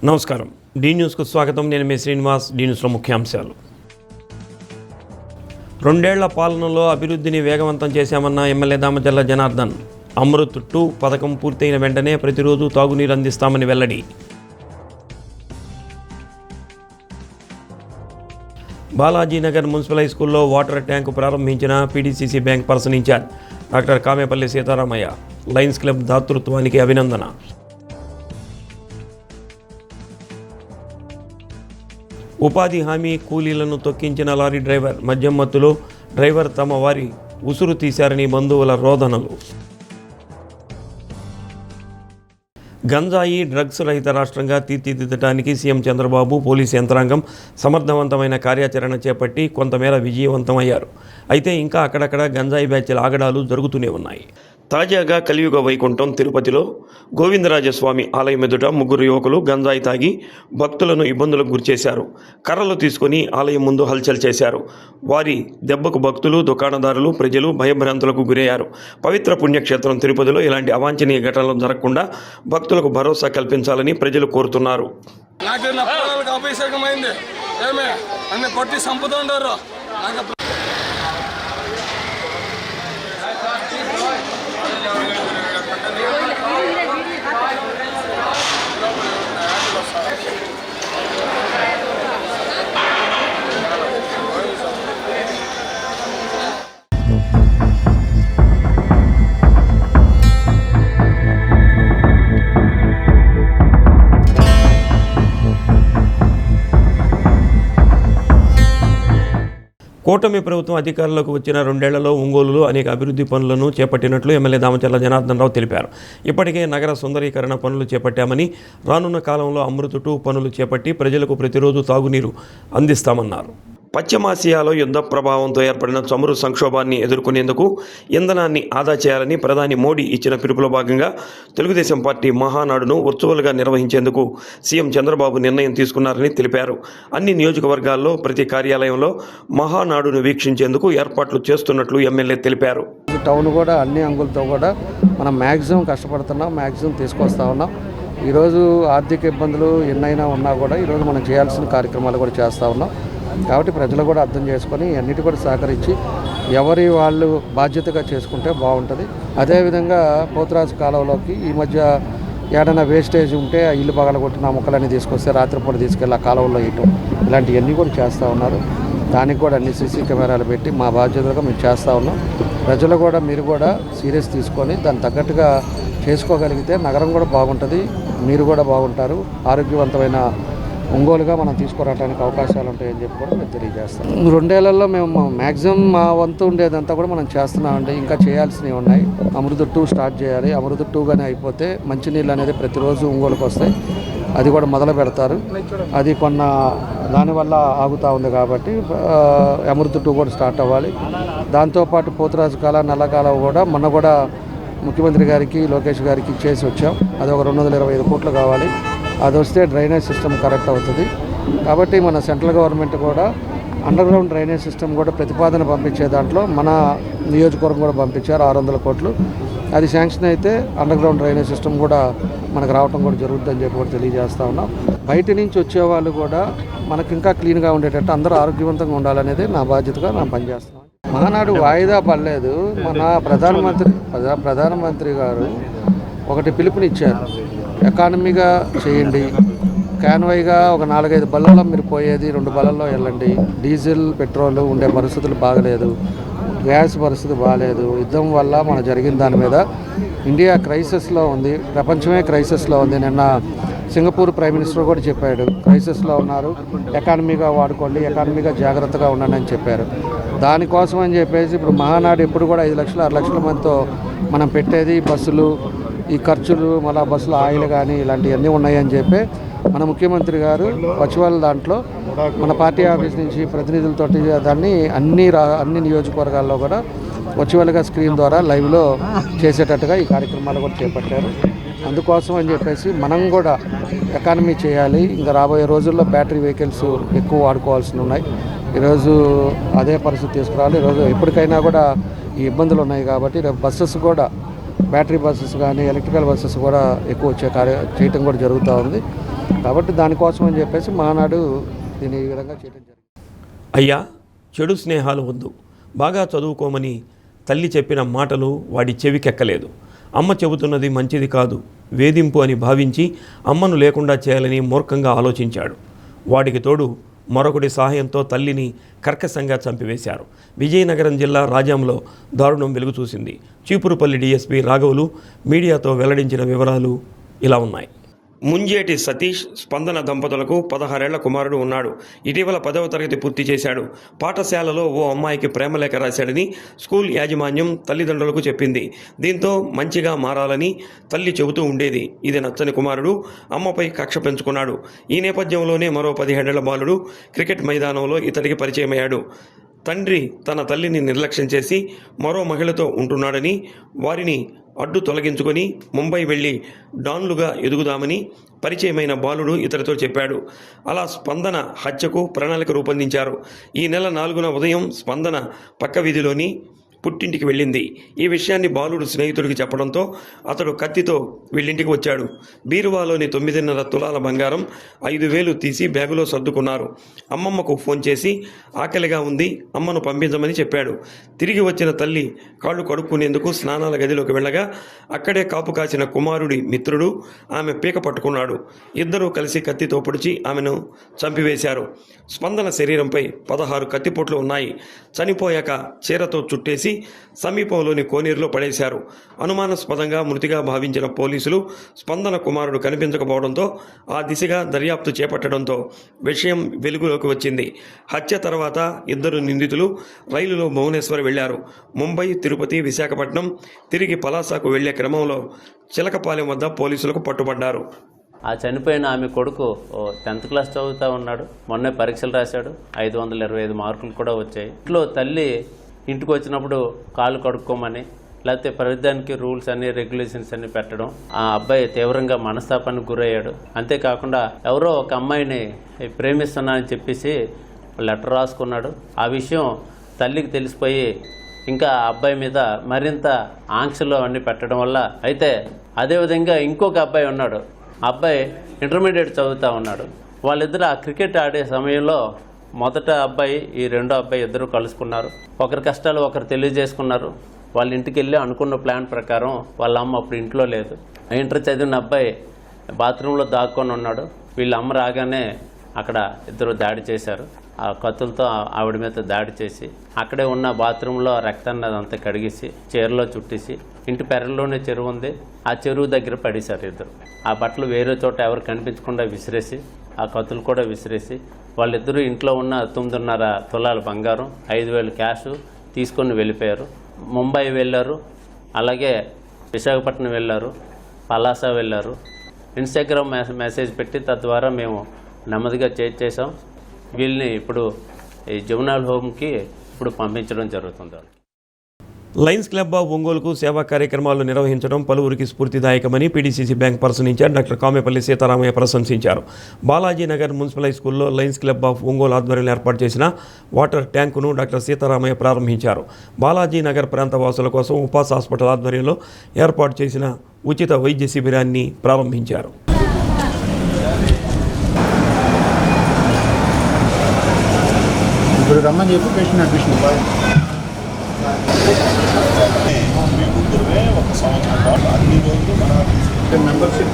నమస్కారం. డి న్యూస్కు స్వాగతం. నేను మీ శ్రీనివాస్. డి న్యూస్లో ముఖ్యాంశాలు. 2 ఏళ్ల పాలనలో అభివృద్ధిని వేగవంతం చేశామన్న ఎమ్మెల్యే దామచర్ల జనార్దన్. అమృత్ 2 పథకం పూర్తయిన వెంటనే ప్రతిరోజు తాగునీరు అందిస్తామని వెల్లడి. బాలాజీనగర్ మున్సిపల్ హై స్కూల్లో వాటర్ ట్యాంకు ప్రారంభించిన PDCC bank person in charge doctor Kamepalli Sitaramayya. Lions Club దాతృత్వానికి అభినందన. ఉపాధి హామీ కూలీలను తొక్కించిన లారీ డ్రైవర్. మద్యం మత్తులో డ్రైవర్ తమ వారి ఉసురు తీశారని బంధువుల రోదనలు. గంజాయి డ్రగ్స్ రహిత రాష్ట్రంగా తీర్చిదిద్దడానికి సీఎం చంద్రబాబు, పోలీసు యంత్రాంగం సమర్థవంతమైన కార్యాచరణ చేపట్టి కొంతమేర విజయవంతమయ్యారు. అయితే ఇంకా అక్కడక్కడ గంజాయి బ్యాచ్ల ఆగడాలు జరుగుతూనే ఉన్నాయి. తాజాగా కలియుగ వైకుంఠం తిరుపతిలో గోవిందరాజస్వామి ఆలయం ఎదుట 3 యువకులు గంజాయి తాగి భక్తులను ఇబ్బందులకు గురిచేశారు. కర్రలు తీసుకొని ఆలయం ముందు హల్చల్ చేశారు. వారి దెబ్బకు భక్తులు, దుకాణదారులు, ప్రజలు భయభ్రాంతులకు గురయ్యారు. పవిత్ర పుణ్యక్షేత్రం తిరుపతిలో ఇలాంటి అవాంఛనీయ ఘటనలు జరగకుండా భక్తులకు భరోసా కల్పించాలని ప్రజలు కోరుతున్నారు. కూటమి ప్రభుత్వం అధికారంలోకి వచ్చిన 2 ఏళ్లలో ఒంగోలులో అనేక అభివృద్ధి పనులను చేపట్టినట్లు ఎమ్మెల్యే దామచర్ల జనార్దన్ రావు తెలిపారు. ఇప్పటికే నగర సుందరీకరణ పనులు చేపట్టామని, రానున్న కాలంలో అమృత్ 2 పనులు చేపట్టి ప్రజలకు ప్రతిరోజు తాగునీరు అందిస్తామన్నారు. పశ్చిమాసియాలో యుద్ధ ప్రభావంతో ఏర్పడిన చమురు సంక్షోభాన్ని ఎదుర్కొనేందుకు ఇంధనాన్ని ఆదా చేయాలని ప్రధాని మోడీ ఇచ్చిన పిలుపులో భాగంగా తెలుగుదేశం పార్టీ మహానాడును వర్చువల్గా నిర్వహించేందుకు సీఎం చంద్రబాబు నిర్ణయం తీసుకున్నారని తెలిపారు. అన్ని నియోజకవర్గాల్లో ప్రతి కార్యాలయంలో మహానాడును వీక్షించేందుకు ఏర్పాట్లు చేస్తున్నట్లు ఎమ్మెల్యే తెలిపారు. టౌన్ కూడా అన్ని అంగులతో కూడా మనం మ్యాక్సిమం కష్టపడుతున్నాం, మ్యాక్సిమం తీసుకొస్తా ఉన్నాం. ఈరోజు ఆర్థిక ఇబ్బందులు ఎన్నైనా ఉన్నా కూడా ఈరోజు మనం చేయాల్సిన కార్యక్రమాలు కూడా చేస్తూ ఉన్నాం. కాబట్టి ప్రజలు కూడా అర్థం చేసుకొని అన్నిటి కూడా సహకరించి ఎవరి వాళ్ళు బాధ్యతగా చేసుకుంటే బాగుంటుంది. అదేవిధంగా పోతురాజు కాలువలోకి ఈ మధ్య ఏదైనా వేస్టేజ్ ఉంటే ఆ ఇల్లు పగలగొట్టిన మొక్కలన్నీ తీసుకొస్తే రాత్రిపూట తీసుకెళ్ళి ఆ కాలువలో వేయటం, ఇలాంటివన్నీ కూడా చేస్తూ ఉన్నారు. దానికి కూడా అన్ని సీసీ కెమెరాలు పెట్టి మా బాధ్యతగా మేము చేస్తూ ఉన్నాం. ప్రజలు కూడా మీరు కూడా సీరియస్ తీసుకొని దానికి తగ్గట్టుగా చేసుకోగలిగితే నగరం కూడా బాగుంటుంది, మీరు కూడా బాగుంటారు. ఆరోగ్యవంతమైన ఒంగోలుగా మనం తీసుకురావడానికి అవకాశాలు ఉంటాయని చెప్పి కూడా మేము తెలియజేస్తాం. 2 ఏళ్లలో మేము మ్యాక్సిమం మా వంతు ఉండేదంతా కూడా మనం చేస్తున్నామండి. ఇంకా చేయాల్సినవి ఉన్నాయి. అమృత్ 2 స్టార్ట్ చేయాలి. అమృత్ 2 కానీ అయిపోతే మంచినీళ్ళు అనేది ప్రతిరోజు ఒంగోలుకు వస్తాయి. అది కూడా మొదలు పెడతారు. అది దానివల్ల ఆగుతూ ఉంది కాబట్టి అమృత్ 2 కూడా స్టార్ట్ అవ్వాలి. దాంతోపాటు పోతురాజు కాల, నల్లకాల కూడా మొన్న కూడా ముఖ్యమంత్రి గారికి, లోకేష్ గారికి ఇచ్చేసి వచ్చాం. అది ఒక 225 కోట్లు కావాలి. అది వస్తే డ్రైనేజ్ సిస్టమ్ కరెక్ట్ అవుతుంది. కాబట్టి మన సెంట్రల్ గవర్నమెంట్ కూడా అండర్గ్రౌండ్ డ్రైనేజ్ సిస్టమ్ కూడా ప్రతిపాదన పంపించే దాంట్లో మన నియోజకవర్గం కూడా పంపించారు 600 కోట్లు. అది శాంక్షన్ అయితే అండర్గ్రౌండ్ డ్రైనేజ్ సిస్టమ్ కూడా మనకు రావడం కూడా జరుగుతుందని చెప్పి కూడా తెలియజేస్తూ ఉన్నాం. బయట నుంచి వచ్చేవాళ్ళు కూడా మనకి ఇంకా క్లీన్గా ఉండేటట్టు అందరూ ఆరోగ్యవంతంగా ఉండాలనేది నా బాధ్యతగా నేను పనిచేస్తున్నాను. మహానాడు వాయిదా పడలేదు. మన ప్రధానమంత్రి గారు ఒకటి పిలుపునిచ్చారు, ఎకానమీగా చేయండి, కాన్వాయ్గా ఒక 4-5 బళ్ళల్లో మీరు పోయేది 2 బళ్ళల్లో వెళ్ళండి. డీజిల్, పెట్రోల్ ఉండే పరిస్థితులు బాగలేదు, గ్యాస్ పరిస్థితి బాగలేదు. యుద్ధం వల్ల మన జరిగిన దాని మీద ఇండియా క్రైసిస్లో ఉంది, ప్రపంచమే క్రైసిస్లో ఉంది. నిన్న సింగపూర్ ప్రైమ్ మినిస్టర్ కూడా చెప్పాడు, క్రైసిస్లో ఉన్నారు, ఎకానమీగా వాడుకోండి, ఎకానమీగా జాగ్రత్తగా ఉండండి అని చెప్పారు. దానికోసం అని చెప్పేసి ఇప్పుడు మహానాడు ఎప్పుడు కూడా 5 లక్షలు 6 లక్షల మందితో మనం పెట్టేది బస్సులు, ఈ ఖర్చులు, మళ్ళీ బస్సులో ఆయిల్ కానీ ఇలాంటివన్నీ ఉన్నాయని చెప్పి మన ముఖ్యమంత్రి గారు వర్చువల్ దాంట్లో మన పార్టీ ఆఫీస్ నుంచి ప్రతినిధులతోటి దాన్ని అన్ని నియోజకవర్గాల్లో కూడా వర్చువల్గా స్క్రీన్ ద్వారా లైవ్లో చేసేటట్టుగా ఈ కార్యక్రమాలు కూడా చేపట్టారు. అందుకోసం అని చెప్పేసి మనం కూడా ఎకానమీ చేయాలి. ఇంకా రాబోయే రోజుల్లో బ్యాటరీ వెహికల్స్ ఎక్కువ వాడుకోవాల్సి ఉన్నాయి. ఈరోజు అదే పరిస్థితి తీసుకురావాలి. ఈరోజు ఎప్పటికైనా కూడా ఈ ఇబ్బందులు ఉన్నాయి కాబట్టి రేపు బస్సెస్ కూడా బ్యాటరీ బస్సెస్ కానీ ఎలక్ట్రికల్ బస్సెస్ కూడా ఎక్కువ చేయటం కూడా జరుగుతూ ఉంది. కాబట్టి దానికోసం అని చెప్పేసి మహానాడు దీన్ని ఈ విధంగా చేయడం జరిగింది. అయ్యా, చెడు స్నేహాలు వద్దు, బాగా చదువుకోమని తల్లి చెప్పిన మాటలు వాడి చెవికెక్కలేదు. అమ్మ చెబుతున్నది మంచిది కాదు, వేధింపు అని భావించి అమ్మను లేకుండా చేయాలని మూర్ఖంగా ఆలోచించాడు. వాడికి తోడు మరొకటి సహాయంతో తల్లిని కర్కశంగా చంపివేశారు. విజయనగరం జిల్లా రాజాంలో దారుణం వెలుగు చూసింది. చీపురుపల్లి డీఎస్పీ రాఘవులు మీడియాతో వెల్లడించిన వివరాలు ఇలా ఉన్నాయి. ముంజేటి సతీష్, స్పందన దంపతులకు 16 ఏళ్ల కుమారుడు ఉన్నాడు. ఇటీవల 10వ తరగతి పూర్తి చేశాడు. పాఠశాలలో ఓ అమ్మాయికి ప్రేమలేఖ రాశాడని స్కూల్ యాజమాన్యం తల్లిదండ్రులకు చెప్పింది. దీంతో మంచిగా మారాలని తల్లి చెబుతూ ఉండేది. ఇది నచ్చని కుమారుడు అమ్మపై కక్ష పెంచుకున్నాడు. ఈ నేపథ్యంలోనే మరో 17 ఏళ్ల బాలుడు క్రికెట్ మైదానంలో ఇతడికి పరిచయమయ్యాడు. తండ్రి తన తల్లిని నిర్లక్ష్యం చేసి మరో మహిళతో ఉంటున్నాడని, వారిని అడ్డు తొలగించుకొని ముంబై వెళ్ళి డాన్లుగా ఎదుగుదామని పరిచయమైన బాలుడు ఇతడితో చెప్పాడు. అలా స్పందన హత్యకు ప్రణాళిక రూపొందించారు. ఈ నెల 4న ఉదయం స్పందన పక్క వీధిలోని పుట్టింటికి వెళ్ళింది. ఈ విషయాన్ని బాలుడు స్నేహితుడికి చెప్పడంతో అతడు కత్తితో వీళ్ళింటికి వచ్చాడు. బీరువాలోని 9.5 తులాల బంగారం, 5,000 తీసి బ్యాగులో సర్దుకున్నారు. అమ్మమ్మకు ఫోన్ చేసి ఆకలిగా ఉంది, అమ్మను పంపించమని చెప్పాడు. తిరిగి వచ్చిన తల్లి కాళ్ళు కడుక్కునేందుకు స్నానాల గదిలోకి వెళ్ళగా అక్కడే కాపు కాసిన కుమారుడి మిత్రుడు ఆమె పీక పట్టుకున్నాడు. ఇద్దరూ కలిసి కత్తితో పొడిచి ఆమెను చంపివేశారు. స్పందన శరీరంపై 16 కత్తిపోట్లు ఉన్నాయి. చనిపోయాక చీరతో చుట్టేసి సమీపంలోని కోనేరులో పడేశారు. అనుమానాస్పదంగా మృతిగా భావించిన పోలీసులు స్పందన కుమారుడు కనిపించకపోవడంతో ఆ దిశగా దర్యాప్తు చేపట్టడంతో విషయం వెలుగులోకి వచ్చింది. హత్య తర్వాత ఇద్దరు నిందితులు రైలులో భువనేశ్వర్ వెళ్లారు. ముంబై, తిరుపతి, విశాఖపట్నం తిరిగి పలాసకు వెళ్లే క్రమంలో చిలకపాలెం వద్ద పోలీసులకు పట్టుబడ్డారు. ఆ చనిపోయిన ఆమె కొడుకు 10th క్లాస్ చదువుతూ ఉన్నాడు. మొన్నే పరీక్షలు రాశాడు. 525 మార్కులు కూడా వచ్చాయి. ఇంట్లో తల్లి ఇంటికి వచ్చినప్పుడు కాళ్ళు కడుక్కోమని, లేకపోతే ప్రతిదానికి రూల్స్ అన్ని రెగ్యులేషన్స్ అన్ని పెట్టడం, ఆ అబ్బాయి తీవ్రంగా మనస్తాపానికి గురయ్యాడు. అంతేకాకుండా ఎవరో ఒక అమ్మాయిని ప్రేమిస్తున్నా అని చెప్పేసి లెటర్ రాసుకున్నాడు. ఆ విషయం తల్లికి తెలిసిపోయి ఇంకా ఆ అబ్బాయి మీద మరింత ఆంక్షలు అన్నీ పెట్టడం వల్ల, అయితే అదేవిధంగా ఇంకొక అబ్బాయి ఉన్నాడు. ఆ అబ్బాయి ఇంటర్మీడియట్ చదువుతూ ఉన్నాడు. వాళ్ళిద్దరు ఆ క్రికెట్ ఆడే సమయంలో మొదట అబ్బాయి, ఈ రెండో అబ్బాయి ఇద్దరు కలుసుకున్నారు. ఒకరి కష్టాలు ఒకరు తెలియజేసుకున్నారు. వాళ్ళ ఇంటికి వెళ్ళి అనుకున్న ప్లాన్ ప్రకారం వాళ్ళ అమ్మ అప్పుడు ఇంట్లో లేదు. ఇంటర్ చదివిన అబ్బాయి బాత్రూంలో దాక్కొని ఉన్నాడు. వీళ్ళ అమ్మ రాగానే అక్కడ ఇద్దరు దాడి చేశారు. ఆ కత్తులతో ఆవిడ మీద దాడి చేసి అక్కడే ఉన్న బాత్రూంలో రక్తాన్ని అదంతా కడిగేసి చీరలో చుట్టేసి, ఇంటి పెరల్లోనే చెరువు ఉంది, ఆ చెరువు దగ్గర పడేశారు ఇద్దరు. ఆ బట్టలు వేరే చోట ఎవరు కనిపించకుండా విసిరేసి, ఆ కత్తులు కూడా విసిరేసి, వాళ్ళిద్దరూ ఇంట్లో ఉన్న 9.5 తులాల బంగారం, 5,000 క్యాష్ తీసుకొని వెళ్ళిపోయారు. ముంబై వెళ్ళారు, అలాగే విశాఖపట్నం వెళ్ళారు, పలాస వెళ్ళారు. ఇన్స్టాగ్రామ్ మెసేజ్ పెట్టి తద్వారా మేము నెమ్మదిగా చేసాం. వీళ్ళని ఇప్పుడు ఈ జువెనైల్ హోమ్కి ఇప్పుడు పంపించడం జరుగుతుంది. లయన్స్ క్లబ్ ఆఫ్ ఒంగోలుకు సేవా కార్యక్రమాలు నిర్వహించడం పలువురికి స్ఫూర్తిదాయకమని PDCC bank person in charge doctor Kamepalli Sitaramayya ప్రశంసించారు. బాలాజీనగర్ మున్సిపల్ హై స్కూల్లో లయన్స్ క్లబ్ ఆఫ్ ఒంగోలు ఆధ్వర్యంలో ఏర్పాటు చేసిన వాటర్ ట్యాంకును డాక్టర్ సీతారామయ్య ప్రారంభించారు. బాలాజీనగర్ ప్రాంత వాసుల కోసం ఉపాస్ హాస్పిటల్ ఆధ్వర్యంలో ఏర్పాటు చేసిన ఉచిత వైద్య శిబిరాన్ని ప్రారంభించారు. ఇప్పుడు రమ్మని చెప్పి పేషెంట్ అడ్మిషన్ ఒక సంవత్సరం పాటు అన్ని రోజులు మన మెంబర్షిప్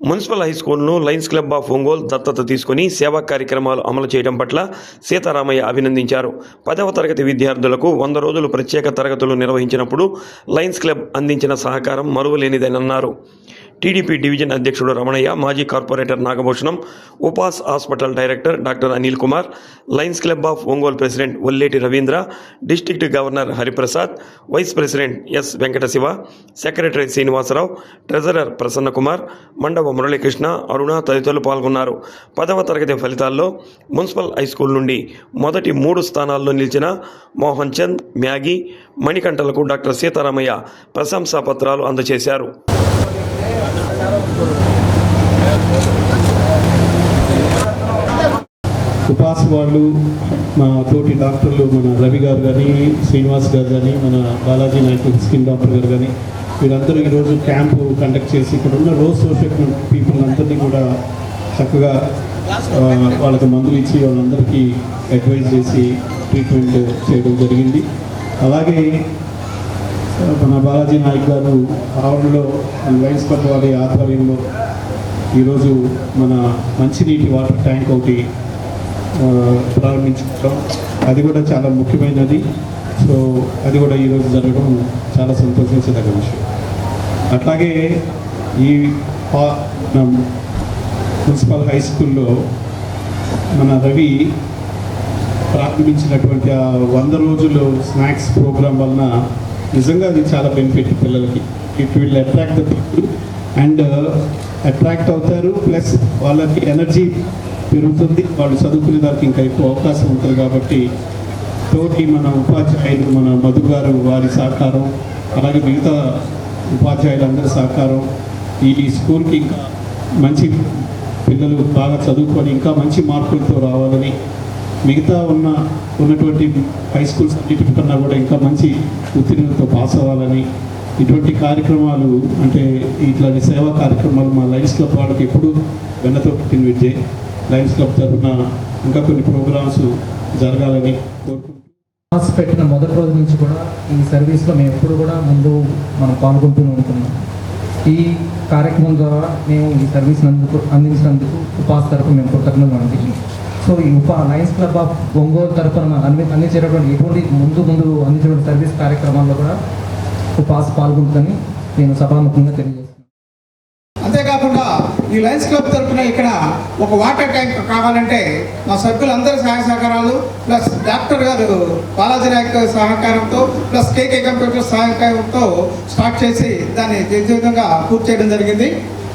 మున్సిపల్ హై స్కూల్ను లయన్స్ క్లబ్ ఆఫ్ ఒంగోలు దత్తత తీసుకుని సేవా కార్యక్రమాలు అమలు చేయడం పట్ల సీతారామయ్య అభినందించారు. 10వ తరగతి విద్యార్థులకు 100 రోజులు ప్రత్యేక తరగతులు నిర్వహించినప్పుడు లయన్స్ క్లబ్ అందించిన సహకారం మరువలేనిదని అన్నారు. టీడీపీ డివిజన్ అధ్యక్షుడు రమణయ్య, మాజీ corporator Nagabhushanam, Upas hospital director doctor Anil Kumar, Lions Club of Ongole president Olleti Ravindra, district governor Hariprasad, vice president S Venkatasiva, secretary Srinivasarao, treasurer Prasanna Kumar, Mandava Muralikrishna, Aruna తదితరులు పాల్గొన్నారు. 10వ తరగతి ఫలితాల్లో మున్సిపల్ హై స్కూల్ నుండి మొదటి 3 స్థానాల్లో నిలిచిన మోహన్ చంద్, మ్యాగీ, మణికంఠలకు డాక్టర్ సీతారామయ్య ప్రశంసా పత్రాలు అందజేశారు. ఉపాస్ వాళ్ళు, మా తోటి డాక్టర్లు మన రవి గారు కానీ, శ్రీనివాస్ గారు కానీ, మన బాలాజీ నాయక్ స్కిన్ డాక్టర్ గారు కానీ, వీరందరూ ఈరోజు క్యాంపు కండక్ట్ చేసి ఇక్కడ ఉన్న లో సోషల్ పీపుల్ అందరినీ కూడా చక్కగా వాళ్ళకి మందులు ఇచ్చి వాళ్ళందరికీ అడ్వైజ్ చేసి ట్రీట్మెంట్ చేయడం జరిగింది. అలాగే మన బాలాజీ నాయక్ గారు ఆవరణలో లయన్స్ క్లబ్ వారి ఆధ్వర్యంలో ఈరోజు మన మంచినీటి వాటర్ ట్యాంక్ ఒకటి ప్రారంభించుకుంటాం. అది కూడా చాలా ముఖ్యమైనది. సో అది కూడా ఈరోజు జరగడం చాలా సంతోషించదగ్గ విషయం. అట్లాగే ఈ మున్సిపల్ హై స్కూల్లో మన రవి ప్రారంభించినటువంటి ఆ 100 రోజులు స్నాక్స్ ప్రోగ్రాం వలన నిజంగా అది చాలా బెనిఫిట్ పిల్లలకి. It will attract the people and attract అవుతారు, ప్లస్ వాళ్ళకి ఎనర్జీ పెరుగుతుంది, వాళ్ళు చదువుకునే దానికి ఇంకా ఎక్కువ అవకాశం ఉంటుంది. కాబట్టి తోటి మన ఉపాధ్యాయులు, మన మధు గారు వారి సహకారం, అలాగే మిగతా ఉపాధ్యాయులందరి సహకారం ఈ స్కూల్కి ఇంకా మంచి పిల్లలు బాగా చదువుకొని ఇంకా మంచి మార్కులతో రావాలని, మిగతా ఉన్నటువంటి హై స్కూల్స్ అన్నిటికన్నా కూడా ఇంకా మంచి ఉత్తీర్ణతతో పాస్ అవ్వాలని, ఇటువంటి కార్యక్రమాలు అంటే ఇట్లాంటి సేవా కార్యక్రమాలు మా లయన్స్ క్లబ్ వాళ్ళకి ఎప్పుడు వెన్నతో పుట్టిన విద్య. లయన్స్ క్లబ్ తరఫున ఇంకా కొన్ని ప్రోగ్రామ్స్ జరగాలని కోరుకుంటున్నాం. పెట్టిన మొదటి రోజు నుంచి కూడా ఈ సర్వీస్లో మేము ఎప్పుడు కూడా ముందు మనం పాల్గొంటూనే ఉంటున్నాం. ఈ కార్యక్రమం ద్వారా మేము ఈ సర్వీస్ అందించినందుకు ఉపాస్ తరఫున మేము కృతజ్ఞతలు అందించాం. సో ఈ లయన్స్ క్లబ్ ఆఫ్ ఒంగోలు తరఫున అందించేటటువంటి ఎటువంటి ముందు అందించేటువంటి సర్వీస్ కార్యక్రమాల్లో కూడా ఉపాస్ పాల్గొంటుందని నేను సభాముఖంగా తెలియజేస్తున్నాను. అంతేకాకుండా ఈ లయన్స్ క్లబ్ తరఫున ఇక్కడ ఒక వాటర్ ట్యాంక్ కావాలంటే మా సభ్యులందరి సహాయ సహకారాలు ప్లస్ డాక్టర్ గారు బాలాజీ నాయక్ సహకారంతో ప్లస్ కేకే కంప్యూటర్ సహకారంతో స్టార్ట్ చేసి దాన్ని విధంగా పూర్తి చేయడం జరిగింది.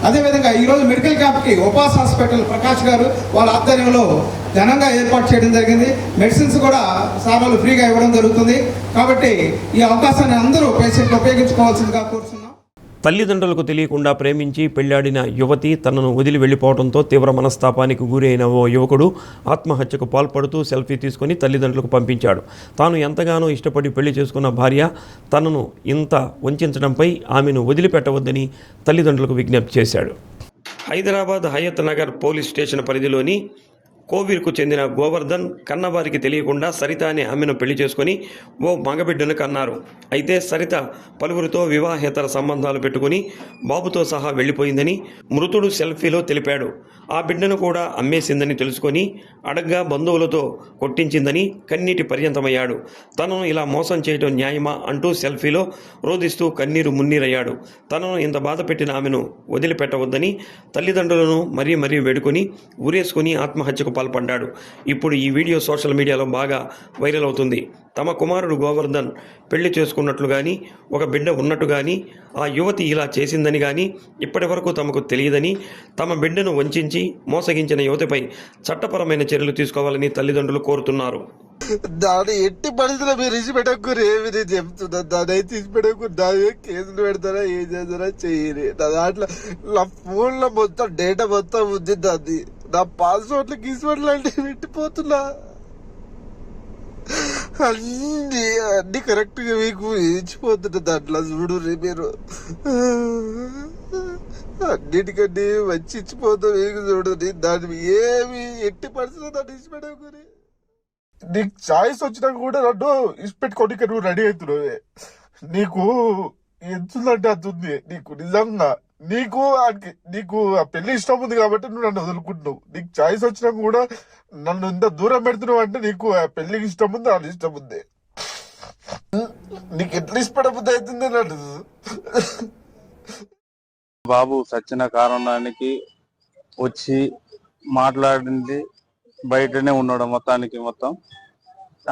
అదేవిధంగా ఈరోజు మెడికల్ క్యాంప్కి ఉపాస్ హాస్పిటల్ ప్రకాష్ గారు వాళ్ళ ఆధ్వర్యంలో ఘనంగా ఏర్పాటు చేయడం జరిగింది. మెడిసిన్స్ కూడా సార్లు ఫ్రీగా ఇవ్వడం జరుగుతుంది. కాబట్టి ఈ అవకాశాన్ని అందరూ పేషెంట్లు ఉపయోగించుకోవాల్సిందిగా కోరుతున్నాం. తల్లిదండ్రులకు తెలియకుండా ప్రేమించి పెళ్లాడిన యువతి తనను వదిలి వెళ్ళిపోవడంతో తీవ్ర మనస్తాపానికి గురైన ఓ యువకుడు ఆత్మహత్యకు పాల్పడుతూ సెల్ఫీ తీసుకుని తల్లిదండ్రులకు పంపించాడు. తాను ఎంతగానో ఇష్టపడి పెళ్లి చేసుకున్న భార్య తనను ఇంత వంచడంపై ఆమెను వదిలిపెట్టవద్దని తల్లిదండ్రులకు విజ్ఞప్తి చేశాడు. హైదరాబాద్ హయత్ నగర్ పోలీస్ స్టేషన్ పరిధిలోని కోవీర్కు చెందిన గోవర్ధన్ కన్నవారికి తెలియకుండా సరిత అనే ఆమెను పెళ్లి చేసుకుని ఓ మగబిడ్డను కన్నారు. అయితే సరిత పలువురితో వివాహేతర సంబంధాలు పెట్టుకుని బాబుతో సహా వెళ్ళిపోయిందని మృతుడు సెల్ఫీలో తెలిపాడు. ఆ బిడ్డను కూడా అమ్మేసిందని తెలుసుకొని అడగ్గా బంధువులతో కొట్టించిందని కన్నీటి పర్యంతమయ్యాడు. తనను ఇలా మోసం చేయడం న్యాయమా అంటూ సెల్ఫీలో రోదిస్తూ కన్నీరు మున్నీరయ్యాడు. తనను ఇంత బాధ పెట్టిన ఆమెను వదిలిపెట్టవద్దని తల్లిదండ్రులను మరీ వేడుకొని ఉరేసుకుని ఆత్మహత్యకు పాల్పడ్డాడు. ఇప్పుడు ఈ వీడియో సోషల్ మీడియాలో బాగా వైరల్ అవుతుంది. తమ కుమారుడు గోవర్ధన్ పెళ్లి చేసుకున్నట్లు కానీ ఒక బిడ్డ ఉన్నట్టు కానీ ఆ యువతి ఇలా చేసిందని కానీ ఇప్పటి వరకు తమకు తెలియదని, తమ బిడ్డను వంచి మోసగించిన యువతిపై చట్టపరమైన చర్యలు తీసుకోవాలని తల్లిదండ్రులు కోరుతున్నారు. దాని ఎట్టి పరిస్థితుల్లో మీరు ఇచ్చి పెట్టకూరు ఏమి నేను చెప్తున్నా. దాని అయితే ఇచ్చి పెట్టకూరు, దాని కేసులు పెడతారా ఏం చేస్తారా చెయ్యరు. నా దాంట్లో నా ఫోన్లో మొత్తం డేటా మొత్తం ఉంది. దాన్ని నా పాస్వర్డ్లు గీస్వర్డ్లు అంటే పెట్టిపోతున్నా. అన్ని కరెక్ట్ గా మీకు ఇచ్చిపోతున్నా. దాంట్లో చూడు మీరు అన్నిటికన్నీ వచ్చి ఇచ్చిపోతాం మీకు చూడు. దాన్ని ఏమి ఎట్టి పరిస్థితుల్లో దాన్ని ఇచ్చి పెట్టకూరి. నీకు చాయిస్ వచ్చినా కూడా నన్ను ఇష్టపెట్టుకోనికి నువ్వు రెడీ అవుతున్నావే. నీకు ఎంతుందంటే అంత ఉంది. నీకు నిజంగా నీకు ఆ పెళ్లి ఇష్టం ఉంది కాబట్టి నువ్వు నన్ను వదులుకుంటున్నావు. నీకు చాయిస్ వచ్చినా కూడా నన్ను ఇంత దూరం పెడుతున్నావు అంటే నీకు ఆ పెళ్లికి ఇష్టం ఉంది, అది ఇష్టం ఉంది. నీకు ఎట్లా ఇష్టపడబుద్ధి అవుతుంది నన్ను. బాబు సచిన కారణానికి వచ్చి మాట్లాడింది బయటనే ఉన్నాడు మొత్తం.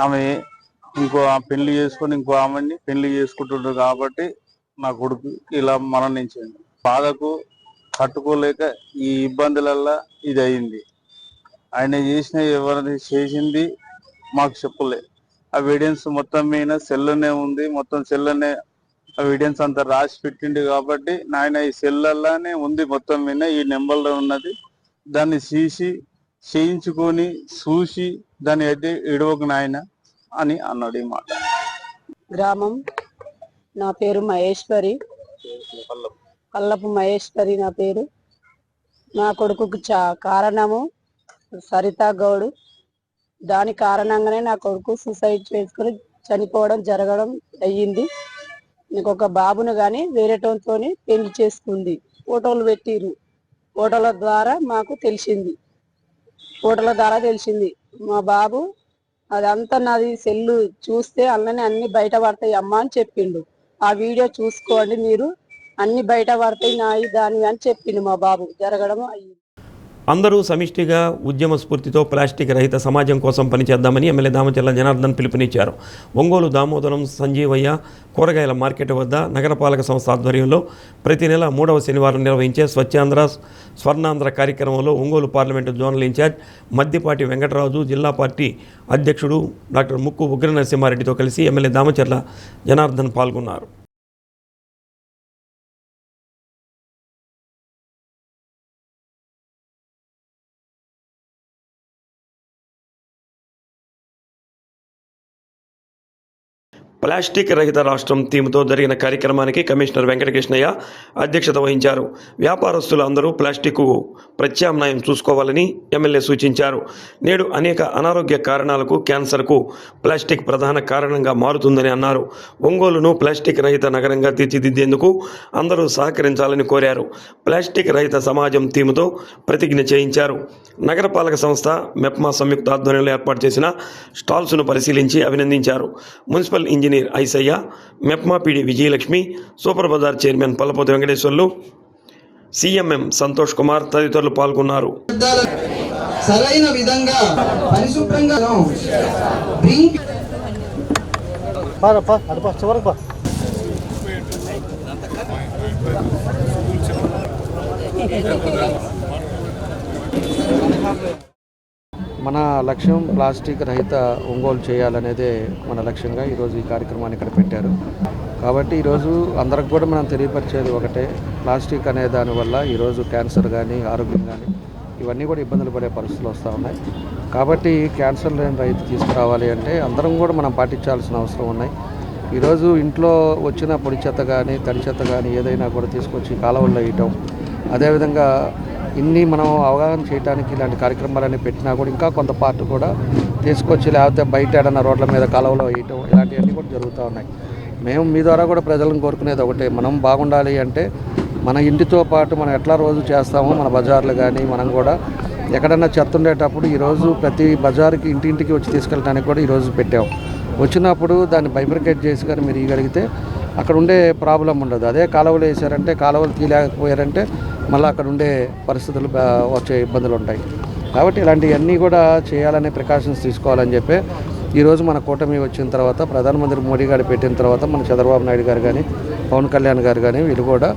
ఆమె ఇంకో పెళ్లి చేసుకొని ఇంకో ఆమెని పెళ్లి చేసుకుంటున్నాడు కాబట్టి నా కొడుకు ఇలా మరణించింది. బాధకు కట్టుకోలేక ఈ ఇబ్బందులల్లా ఇది అయింది. ఆయన చేసిన ఎవరిని చేసింది మాకు చెప్పలే. ఆ ఎవిడెన్స్ మొత్తం మీద సెల్లోనే ఉంది. మొత్తం సెల్లోనే ఎవిడెన్స్ అంతా రాసి పెట్టిండు కాబట్టి నాయన ఈ సెల్లల్లానే ఉంది. మొత్తం మీద ఈ నెంబర్లో ఉన్నది. దాన్ని తీసి చేయించుకొని చూసి దాన్ని అయితే ఎడవకు నాయన అని అన్నాడు. ఈ మాట. గ్రామం నా పేరు మహేశ్వరి, కల్లపు మహేశ్వరి నా పేరు. నా కొడుకుకు కారణము సరిత గౌడ్. దాని కారణంగానే నా కొడుకు సూసైడ్ చేసుకుని చనిపోవడం జరగడం అయ్యింది. నీకు ఒక బాబును కానీ వేరేటోతో పెళ్లి చేసుకుంది. ఫోటోలు పెట్టిరు. ఫోటోల ద్వారా మాకు తెలిసింది. మా బాబు అదంతా నాది సెల్లు చూస్తే అన్ననే అన్ని బయట పడతాయి అమ్మ అని చెప్పిండు. ఆ వీడియో చూసుకోండి మీరు, అన్ని బయట పడతాయి నాయి దాని అని చెప్పిండు. మా బాబు జరగడం అయ్యింది. అందరూ సమిష్టిగా ఉద్యమ స్ఫూర్తితో ప్లాస్టిక్ రహిత సమాజం కోసం పనిచేద్దామని ఎమ్మెల్యే దామచర్ల జనార్దన్ పిలుపునిచ్చారు. ఒంగోలు దామోదరం సంజీవయ్య కూరగాయల మార్కెట్ వద్ద నగరపాలక సంస్థ ఆధ్వర్యంలో ప్రతి నెల 3వ శనివారం నిర్వహించే స్వచ్ఛాంధ్ర స్వర్ణాంధ్ర కార్యక్రమంలో Ongole parliament zonal incharge Maddipati Venkataraju, జిల్లా పార్టీ అధ్యక్షుడు డాక్టర్ ముక్కు ఉగ్ర నరసింహారెడ్డితో కలిసి ఎమ్మెల్యే దామచర్ల జనార్దన్ పాల్గొన్నారు. ప్లాస్టిక్ రహిత రాష్ట్రం థీమ్తో జరిగిన కార్యక్రమానికి కమిషనర్ వెంకటకృష్ణయ్య అధ్యక్షత వహించారు. వ్యాపారస్తులు అందరూ ప్లాస్టిక్కు ప్రత్యామ్నాయం చూసుకోవాలని ఎమ్మెల్యే సూచించారు. నేడు అనేక అనారోగ్య కారణాలకు క్యాన్సర్కు ప్లాస్టిక్ ప్రధాన కారణంగా మారుతుందని అన్నారు. ఒంగోలును ప్లాస్టిక్ రహిత నగరంగా తీర్చిదిద్దేందుకు అందరూ సహకరించాలని కోరారు. ప్లాస్టిక్ రహిత సమాజం థీమ్తో ప్రతిజ్ఞ చేయించారు. నగరపాలక సంస్థ మెప్మా సంయుక్త ఆధ్వర్యంలో ఏర్పాటు చేసిన స్టాల్స్ను పరిశీలించి అభినందించారు. Municipal engineer Aisayya, MEPMA PD Vijayalakshmi, super bazaar chairman Pallapothi Venkateswarlu, CMM Santosh Kumar తదితరులు పాల్గొన్నారు. సరైన విధంగా పరిశుభ్రంగా మన లక్ష్యం ప్లాస్టిక్ రహిత ఒంగోలు చేయాలనేదే మన లక్ష్యంగా ఈరోజు ఈ కార్యక్రమాన్ని ఇక్కడ పెట్టారు. కాబట్టి ఈరోజు అందరికి కూడా మనం తెలియపరిచేది ఒకటే, ప్లాస్టిక్ అనే దానివల్ల ఈరోజు క్యాన్సర్ కానీ ఆరోగ్యం కానీ ఇవన్నీ కూడా ఇబ్బందులు పడే పరిస్థితులు వస్తూ ఉన్నాయి. కాబట్టి క్యాన్సర్ లేని రైతు తీసుకురావాలి అంటే అందరం కూడా మనం పాటించాల్సిన అవసరం ఉన్నాయి. ఈరోజు ఇంట్లో వచ్చిన పొడి చెత్త కానీ తడి చెత్త కానీ ఏదైనా కూడా తీసుకొచ్చి కాలువల్లో వేయటం, అదేవిధంగా ఇన్ని మనం అవగాహన చేయడానికి ఇలాంటి కార్యక్రమాలన్నీ పెట్టినా కూడా ఇంకా కొంత పార్ట్ కూడా తీసుకొచ్చి లేకపోతే బయట ఏడన్నా రోడ్ల మీద కాలువలో వేయటం ఇలాంటివన్నీ కూడా జరుగుతూ ఉన్నాయి. మేము మీ ద్వారా కూడా ప్రజలను కోరుకునేది ఒకటే, మనం బాగుండాలి అంటే మన ఇంటితో పాటు మనం ఎట్లా రోజు చేస్తామో మన బజార్లు కానీ మనం కూడా ఎక్కడన్నా చెత్త ఉండేటప్పుడు ఈరోజు ప్రతి బజారుకి ఇంటింటికి వచ్చి తీసుకెళ్ళడానికి కూడా ఈరోజు పెట్టాము. వచ్చినప్పుడు దాన్ని బైఫర్కేట్ చేసి కానీ మీరు ఇవ్వగలిగితే అక్కడ ఉండే ప్రాబ్లం ఉండదు. అదే కాలువలు వేసారంటే కాలువలు తీయలేకపోయారంటే మళ్ళీ అక్కడ ఉండే పరిస్థితులు వచ్చే ఇబ్బందులు ఉంటాయి. కాబట్టి ఇలాంటివన్నీ కూడా చేయాలనే ప్రికాషన్స్ తీసుకోవాలని చెప్పి ఈరోజు మన కూటమి వచ్చిన తర్వాత ప్రధానమంత్రి మోడీ గారు పెట్టిన తర్వాత మన చంద్రబాబు నాయుడు గారు కానీ పవన్ కళ్యాణ్ గారు కానీ వీళ్ళు కూడా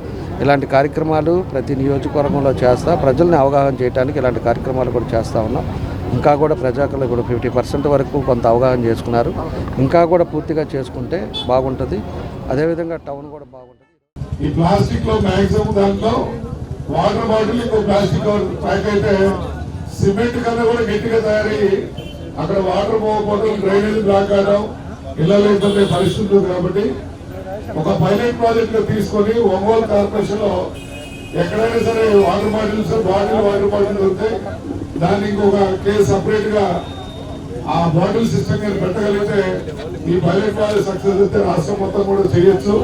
ఇలాంటి కార్యక్రమాలు ప్రతి నియోజకవర్గంలో చేస్తా ప్రజల్ని అవగాహన చేయడానికి ఇలాంటి కార్యక్రమాలు కూడా చేస్తూ ఉన్నాం. ఇంకా కూడా ప్రజాకులు కూడా 50% వరకు కొంత అవగాహన చేసుకున్నారు. ఇంకా కూడా పూర్తిగా చేసుకుంటే బాగుంటుంది. అదేవిధంగా టౌన్ కూడా బాగుంటుంది. ఈ ప్లాస్టిక్ లో మ్యాక్సిమం దాంట్లో వాటర్ బాటిల్ ఇంకో ప్లాస్టిక్ ప్యాక్ అయితే సిమెంట్ కన్నా కూడా గట్టిగా తయారయ్యి అక్కడ వాటర్ పోకపోవడం, డ్రైనేజ్ బ్లాక్ కావడం, ఇళ్లలో ఇబ్బంది పరిస్థితి ఉంది. కాబట్టి ఒక పైలట్ ప్రాజెక్ట్ గా తీసుకొని ఒంగోలు కార్పొరేషన్ లో ఎక్కడైనా సరే వాటర్ బాటిల్స్ వాటర్ బాటిల్ దొరికితే దాన్ని ఇంకొక కేసు సపరేట్ గా ఆ బాటిల్ సిస్టమ్ గా పెట్టగలిగితే ఈ పైలట్ ప్రాజెక్ట్ సక్సెస్ అయితే రాష్ట్రం మొత్తం కూడా చేయొచ్చు.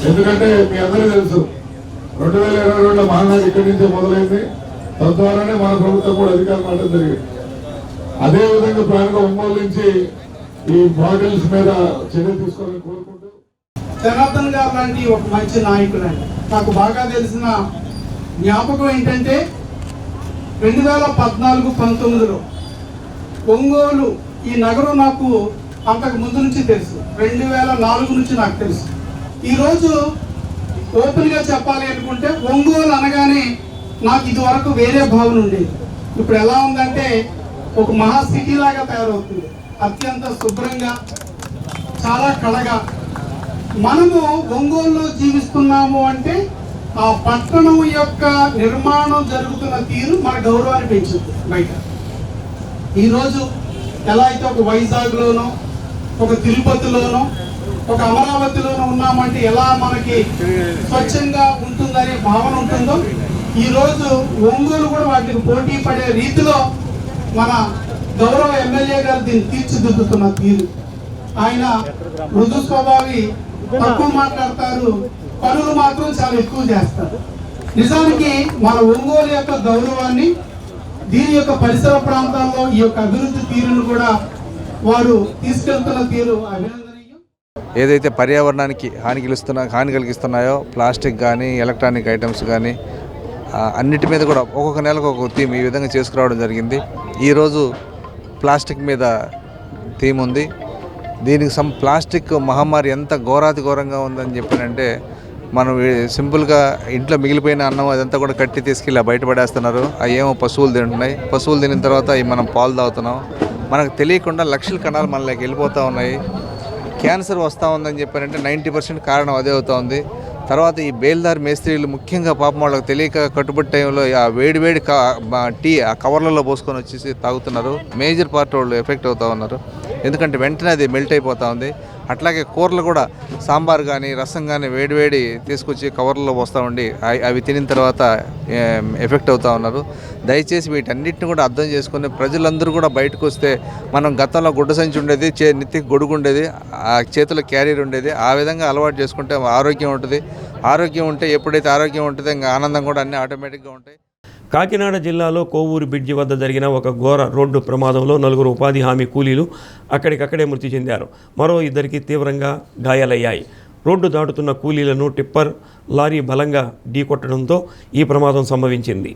ఎందుకంటే మీ అందరూ తెలుసు 2022లో మహానాడు ఇక్కడి నుంచే మొదలైంది. తద్వారానే మన ప్రభుత్వం కూడా అధికారం పడడం జరిగింది. అదేవిధంగా ప్రాణంగా ఒంగోలు నుంచి ఈ బాటిల్స్ మీద చర్య తీసుకోవాలని కోరుకుంటూ, జనార్దన్ గారు లాంటి ఒక మంచి నాయకులండి. నాకు బాగా తెలిసిన జ్ఞాపకం ఏంటంటే 2014-19లో ఒంగోలు ఈ నగరం నాకు అంతకు ముందు నుంచి తెలుసు. 2004 నుంచి నాకు తెలుసు. ఈరోజు ఓపెన్గా చెప్పాలి అనుకుంటే ఒంగోలు అనగానే నాకు ఇది వరకు వేరే భావన ఉండేది. ఇప్పుడు ఎలా ఉందంటే ఒక మహా సిటీ లాగా తయారవుతుంది. అత్యంత శుభ్రంగా, చాలా కళగా. మనము ఒంగోలులో జీవిస్తున్నాము అంటే ఆ పట్టణం యొక్క నిర్మాణం జరుగుతున్న తీరు మన గౌరవాన్ని పెంచుతుంది. బయట ఈరోజు ఎలా అయితే ఒక వైజాగ్లోనో, ఒక తిరుపతిలోనో, ఒక అమరావతిలోనో ఉన్నామంటే ఎలా మనకి స్వచ్ఛంగా ఉంటుందనే భావన ఉంటుందో, ఈరోజు ఒంగోలు కూడా వాటికి పోటీ పడే రీతిలో మన గౌరవ ఎమ్మెల్యే గారు దీన్ని తీర్చిదిద్దుతున్న తీరు. ఆయన మృదు స్వభావి, తక్కువ మాట్లాడతారు, పనులు మాత్రం చాలా ఎక్కువ చేస్తారు. నిజానికి మన ఒంగోలు యొక్క గౌరవాన్ని, దీని యొక్క పరిసర ప్రాంతాల్లో ఈ యొక్క అభివృద్ధి తీరును కూడా వారు తీసుకెళ్తున్న తీరు అభినందనీయం. ఏదైతే పర్యావరణానికి హాని కలిగిస్తున్నాయో ప్లాస్టిక్ కానీ ఎలక్ట్రానిక్ ఐటమ్స్ కానీ అన్నిటి మీద కూడా ఒక్కొక్క నెలకు ఒక్కొక్క థీమ్ ఈ విధంగా చేసుకురావడం జరిగింది. ఈరోజు ప్లాస్టిక్ మీద థీమ్ ఉంది. దీనికి ప్లాస్టిక్ మహమ్మారి ఎంత ఘోరంగా ఉందని చెప్పానంటే, మనం సింపుల్గా ఇంట్లో మిగిలిపోయిన అన్నం అదంతా కూడా కట్టి తీసుకెళ్ళి బయటపడేస్తున్నారు. అవి ఏమో పశువులు తింటున్నాయి. పశువులు తినిన తర్వాత అవి మనం పాలు తాగుతున్నాం. మనకు తెలియకుండా లక్షల కణాలు మనలోకి వెళ్ళిపోతూ ఉన్నాయి. క్యాన్సర్ వస్తూ ఉందని చెప్పారంటే 90% కారణం అదే అవుతూ ఉంది. తర్వాత ఈ బేల్దార్ మేస్త్రీలు ముఖ్యంగా పాపం వాళ్ళకి తెలియక కట్టుబడి టైంలో ఆ వేడి టీ ఆ కవర్లలో పోసుకొని వచ్చేసి తాగుతున్నారు. మేజర్ పార్ట్ వాళ్ళు ఎఫెక్ట్ అవుతూ ఉన్నారు. ఎందుకంటే వెంటనే అది మెల్ట్ అయిపోతూ ఉంది. అట్లాగే కూరలు కూడా సాంబార్ కానీ రసం కానీ వేడి తీసుకొచ్చి కవర్లలో పోస్తూ ఉండి అవి తినిన తర్వాత ఎఫెక్ట్ అవుతూ ఉన్నారు. దయచేసి వీటన్నిటిని కూడా అర్థం చేసుకుని ప్రజలందరూ కూడా బయటకు వస్తే, మనం గతంలో గుడ్డ సంచి ఉండేది, నెత్తికి గొడుగు ఉండేది, ఆ చేతిలో క్యారియర్ ఉండేది, ఆ విధంగా అలవాటు చేసుకుంటే ఆరోగ్యం ఉంటుంది. ఆరోగ్యం ఉంటే ఎప్పుడైతే ఆరోగ్యం ఉంటుందో ఇంకా ఆనందం కూడా అన్నీ ఆటోమేటిక్గా ఉంటాయి. కాకినాడ జిల్లాలో కోవూరు బ్రిడ్జి వద్ద జరిగిన ఒక ఘోర రోడ్డు ప్రమాదంలో 4 ఉపాధి హామీ కూలీలు అక్కడికక్కడే మృతి చెందారు. మరో 2 తీవ్రంగా గాయాలయ్యాయి. రోడ్డు దాటుతున్న కూలీలను టిప్పర్ లారీ బలంగా ఢీకొట్టడంతో ఈ ప్రమాదం సంభవించింది.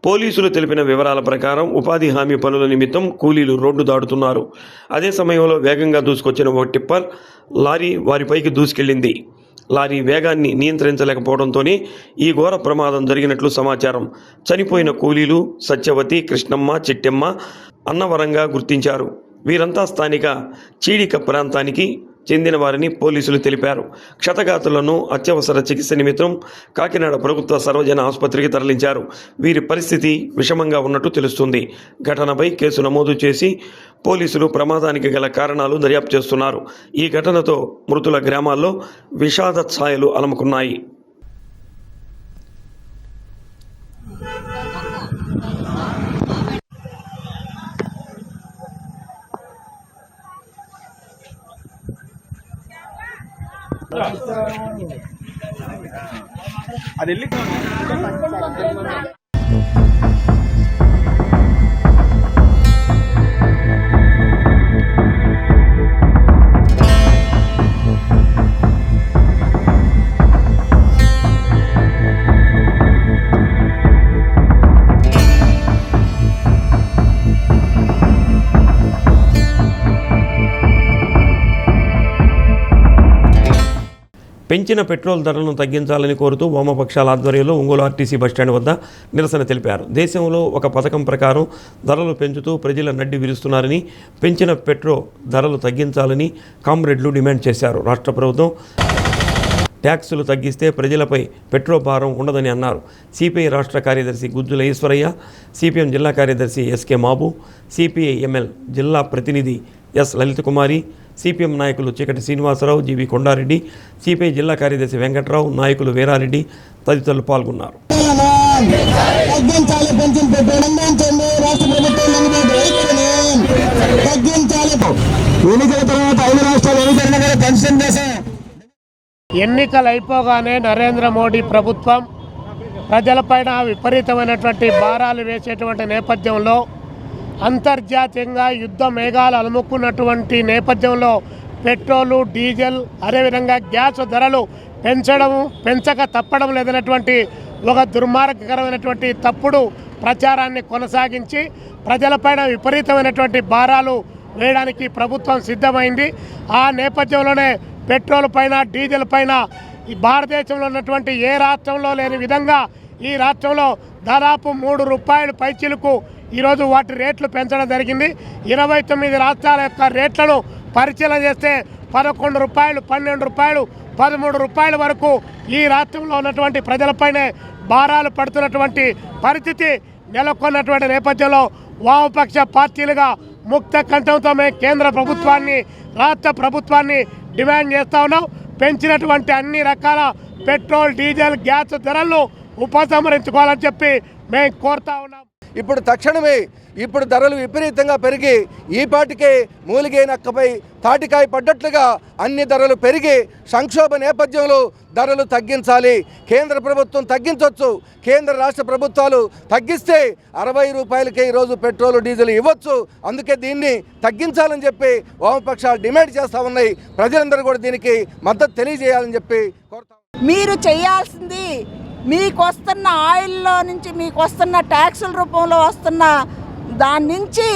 పోలీసులు తెలిపిన వివరాల ప్రకారం ఉపాధి హామీ పనుల నిమిత్తం కూలీలు రోడ్డు దాటుతున్నారు. అదే సమయంలో వేగంగా దూసుకొచ్చిన ఓ టిప్పర్ లారీ వారిపైకి దూసుకెళ్లింది. లారీ వేగాన్ని నియంత్రించలేకపోవడంతోనే ఈ ఘోర ప్రమాదం జరిగినట్లు సమాచారం. చనిపోయిన కూలీలు సత్యవతి, కృష్ణమ్మ, చిట్టెమ్మ అన్నవరంగా గుర్తించారు. వీరంతా స్థానిక చీడిక ప్రాంతానికి చెందిన వారిని పోలీసులు తెలిపారు. క్షతగాతులను అత్యవసర చికిత్స నిమిత్తం కాకినాడ ప్రభుత్వ సర్వజన ఆసుపత్రికి తరలించారు. వీరి పరిస్థితి విషమంగా ఉన్నట్టు తెలుస్తుంది. ఘటనపై కేసు నమోదు చేసి పోలీసులు ప్రమాదానికి గల కారణాలు దర్యాప్తు చేస్తున్నారు. ఈ ఘటనతో మృతుల గ్రామాల్లో విషాద ఛాయలు అలముకున్నాయి. పెంచిన పెట్రోల్ ధరలను తగ్గించాలని కోరుతూ వామపక్షాల ఆధ్వర్యంలో ఒంగోలు ఆర్టీసీ బస్టాండ్ వద్ద నిరసన తెలిపారు. దేశంలో ఒక పథకం ప్రకారం ధరలు పెంచుతూ ప్రజల నడ్డి విరుస్తున్నారని, పెంచిన పెట్రోల్ ధరలు తగ్గించాలని కామ్రేడ్లు డిమాండ్ చేశారు. రాష్ట్ర ప్రభుత్వం ట్యాక్సులు తగ్గిస్తే ప్రజలపై పెట్రోల్ భారం ఉండదని అన్నారు. సిపిఐ రాష్ట్ర కార్యదర్శి గుజ్జుల ఈశ్వరయ్య, సిపిఎం జిల్లా కార్యదర్శి ఎస్కే మాబు, సిపిఐ ఎంఎల్ జిల్లా ప్రతినిధి ఎస్ లలిత కుమారి, సిపిఎం నాయకులు చీకటి శ్రీనివాసరావు, జీవి కొండారెడ్డి, సిపిఐ జిల్లా కార్యదర్శి వెంకట్రావు, నాయకులు వీరారెడ్డి తదితరులు పాల్గొన్నారు. ఎన్నికలు అయిపోగానే నరేంద్ర మోడీ ప్రభుత్వం ప్రజలపైన విపరీతమైనటువంటి భారాలు వేసేటువంటి నేపథ్యంలో, అంతర్జాతీయంగా యుద్ధ మేఘాలు అలుముకున్నటువంటి నేపథ్యంలో పెట్రోలు, డీజిల్, అదేవిధంగా గ్యాస్ ధరలు పెంచక తప్పడం లేదనేటువంటి ఒక దుర్మార్గకరమైనటువంటి తప్పుడు ప్రచారాన్ని కొనసాగించి ప్రజలపైన విపరీతమైనటువంటి భారాలు వేయడానికి ప్రభుత్వం సిద్ధమైంది. ఆ నేపథ్యంలోనే పెట్రోల్ పైన, డీజిల్ పైన ఈ భారతదేశంలో ఉన్నటువంటి ఏ రాష్ట్రంలో లేని విధంగా ఈ రాష్ట్రంలో దాదాపు 3 రూపాయలు పైచిలుకు ఈరోజు వాటి రేట్లు పెంచడం జరిగింది. 29 రాష్ట్రాల యొక్క రేట్లను పరిశీలన చేస్తే 11 రూపాయలు, 12 రూపాయలు, 13 రూపాయల వరకు ఈ రాష్ట్రంలో ఉన్నటువంటి ప్రజలపైనే భారాలు పడుతున్నటువంటి పరిస్థితి నెలకొన్నటువంటి నేపథ్యంలో వామపక్ష పార్టీలుగా ముక్త కంఠంతో మేము కేంద్ర ప్రభుత్వాన్ని రాష్ట్ర ప్రభుత్వాన్ని డిమాండ్ చేస్తూ ఉన్నాం. పెంచినటువంటి అన్ని రకాల పెట్రోల్, డీజిల్, గ్యాస్ ధరలను ఉపసంహరించుకోవాలని చెప్పి మేము కోరుతా ఉన్నాం. ఇప్పుడు తక్షణమే ధరలు విపరీతంగా పెరిగి ఈ పాటికే మూలిగే నక్కపై తాటికాయ పడ్డట్లుగా అన్ని ధరలు పెరిగి సంక్షోభ నేపథ్యంలో ధరలు తగ్గించాలి. కేంద్ర ప్రభుత్వం తగ్గించవచ్చు, కేంద్ర రాష్ట్ర ప్రభుత్వాలు తగ్గిస్తే 60 రూపాయలకే ఈరోజు పెట్రోల్, డీజిల్ ఇవ్వచ్చు. అందుకే దీన్ని తగ్గించాలని చెప్పి వామపక్షాలు డిమాండ్ చేస్తూ ఉన్నాయి. ప్రజలందరూ కూడా దీనికి మద్దతు తెలియజేయాలని చెప్పి కోరుతాం. మీరు చేయాల్సింది మీకు వస్తున్న ఆయిల్లో నుంచి మీకు వస్తున్న ట్యాక్సుల రూపంలో వస్తున్న దాని నుంచి